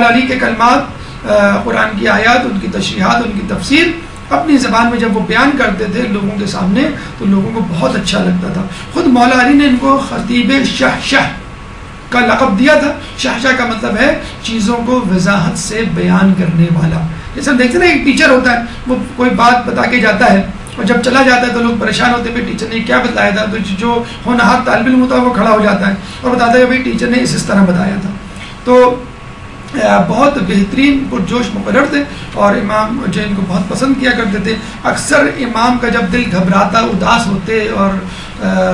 علی کے کلمات، قرآن کی آیات، ان کی تشریحات، ان کی تفسیر اپنی زبان میں جب وہ بیان کرتے تھے لوگوں کے سامنے تو لوگوں کو بہت اچھا لگتا تھا. خود مولا علی نے ان کو خطیب شہشہ کا لقب دیا تھا. شہشہ کا مطلب ہے چیزوں کو وضاحت سے بیان کرنے والا. جیسے ہم دیکھتے ہیں نا ایک ٹیچر ہوتا ہے، وہ کوئی بات بتا کے جاتا ہے اور جب چلا جاتا ہے تو لوگ پریشان ہوتے ہیں ٹیچر نے کیا بتایا تھا. تو جو ہونہار طالب علم ہوتا ہے وہ کھڑا ہو جاتا ہے اور بتاتا ہے کہ ٹیچر نے اس طرح بتایا تھا. تو بہت بہترین پرجوش مقرر تھے اور امام جو ان کو بہت پسند کیا کرتے تھے. اکثر امام کا جب دل گھبراتا، اداس ہوتے اور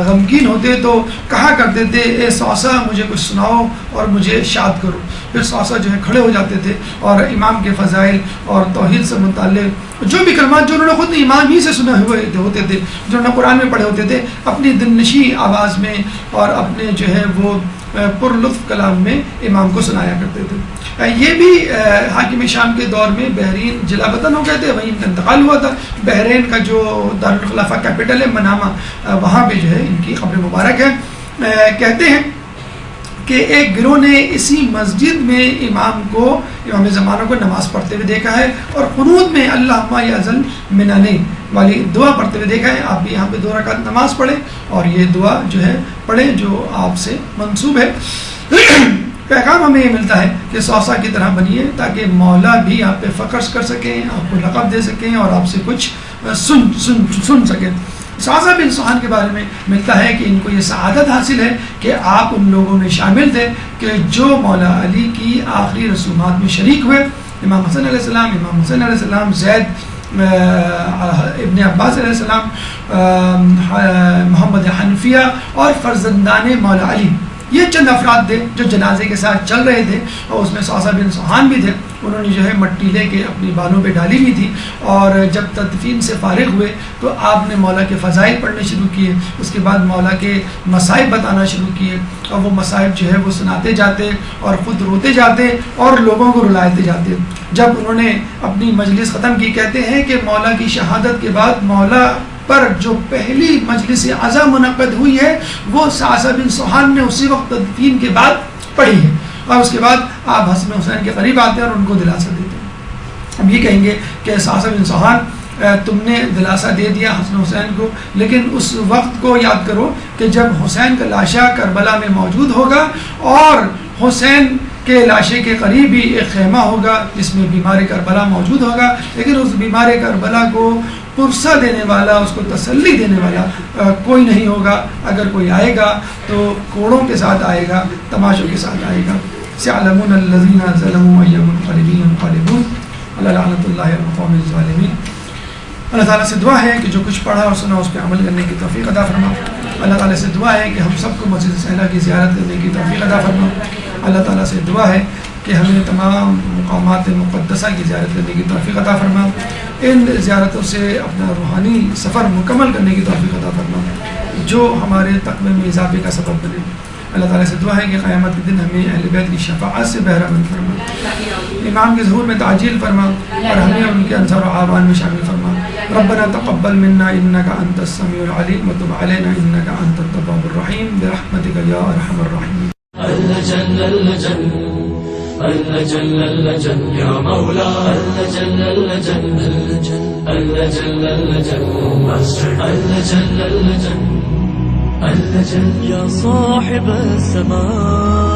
غمگین ہوتے تو کہا کرتے تھے اے صوصہ مجھے کچھ سناؤ اور مجھے شاد کرو. پھر صوصہ جو ہے کھڑے ہو جاتے تھے اور امام کے فضائل اور توحید سے متعلق جو بھی کلمات جو انہوں نے خود امام ہی سے سنے ہوئے ہوتے تھے، جو انہوں نے قرآن میں پڑھے ہوتے تھے، اپنی دلنشی آواز میں اور اپنے جو ہے وہ پر لطف کلام میں امام کو سنایا کرتے تھے. یہ بھی حاکم شام کے دور میں بحرین جلا وطن ہو گئے تھے، وہیں ان کا انتقال ہوا تھا. بحرین کا جو دارالخلافہ کیپٹل ہے منامہ، وہاں پہ جو ہے ان کی قبر مبارک ہے. کہتے ہیں کہ ایک گروہ نے اسی مسجد میں امام زمانہ کو نماز پڑھتے ہوئے دیکھا ہے اور قنوت میں اللہم یا ذل منانے والی دعا پڑھتے ہوئے دیکھا ہے. آپ بھی یہاں پہ 2 رکعت نماز پڑھیں اور یہ دعا جو ہے پڑھیں جو آپ سے منسوب ہے. پیغام ہمیں یہ ملتا ہے کہ صوصہ کی طرح بنیے تاکہ مولا بھی آپ پہ فخر کر سکیں، آپ کو لقب دے سکیں اور آپ سے کچھ سن سکیں. صوصہ بن سوحان کے بارے میں ملتا ہے کہ ان کو یہ سعادت حاصل ہے کہ آپ ان لوگوں میں شامل تھے کہ جو مولا علی کی آخری رسومات میں شریک ہوئے. امام حسن علیہ السلام، امام حسین علیہ السلام، زید ابن عباس علیہ السلام، محمد حنفیہ اور فرزندان مولا علی، یہ چند افراد تھے جو جنازے کے ساتھ چل رہے تھے اور اس میں صوصہ بن سوحان بھی تھے. انہوں نے جو ہے مٹی لے کے اپنی بالوں پہ ڈالی ہوئی تھی اور جب تدفین سے فارغ ہوئے تو آپ نے مولا کے فضائل پڑھنے شروع کیے. اس کے بعد مولا کے مصائب بتانا شروع کیے اور وہ مصائب جو ہے وہ سناتے جاتے اور خود روتے جاتے اور لوگوں کو رلاتے جاتے. جب انہوں نے اپنی مجلس ختم کی، کہتے ہیں کہ مولا کی شہادت کے بعد مولا پر جو پہلی مجلس عزا منعقد ہوئی ہے وہ صوصہ بن سوحان نے اسی وقت تدفین کے بعد پڑھی ہے. اور اس کے بعد آپ حسن حسین کے قریب آتے ہیں اور ان کو دلاسا دیتے ہیں. اب یہ کہیں گے کہ صوصہ بن سوحان تم نے دلاسا دے دیا حسن حسین کو، لیکن اس وقت کو یاد کرو کہ جب حسین کا لاشا کربلا میں موجود ہوگا اور حسین کہ لاشے کے قریب ہی ایک خیمہ ہوگا جس میں بیمار کربلا موجود ہوگا، لیکن اس بیمار کربلا کو پرسہ دینے والا، اس کو تسلی دینے والا کوئی نہیں ہوگا۔ اگر کوئی آئے گا تو کوڑوں کے ساتھ آئے گا، تماشوں کے ساتھ آئے گا۔ سيعلمون الذين ظلموا أي منقلب ينقلبون على لعنة الله على القوم الظالمين۔ اللہ تعالیٰ سے دعا ہے کہ جو کچھ پڑھا اور سنا اس پہ عمل کرنے کی توفیق عطا فرما۔ اللہ تعالیٰ سے دعا ہے کہ ہم سب کو مسجد صحرا کی زیارت کرنے کی توفیق عطا فرما۔ اللہ تعالیٰ سے دعا ہے کہ ہمیں تمام مقامات مقدسہ کی زیارت کرنے کی توفیق عطا فرما، ان زیارتوں سے اپنا روحانی سفر مکمل کرنے کی توفیق عطا فرما جو ہمارے تقوی میں اضافے کا سبب بنے۔ اللہ تعالیٰ سے دعا ہے کہ قیامت کے دن ہمیں اہل بیت کی شفاعت سے بہرہ مند فرما، امام کے ظہور میں تعجیل فرما اور ہمیں ان کے انصار و اعوان میں شامل فرما۔ ربنا تقبل منا انك انت السميع العليم وتب علينا انك انت التواب الرحيم برحمتك يا ارحم الراحمين۔ اللجن اللجن اللجن اللجن يا مولا اللجن اللجن اللجن اللجن اللجن اللجن اللجن يا صاحب السماء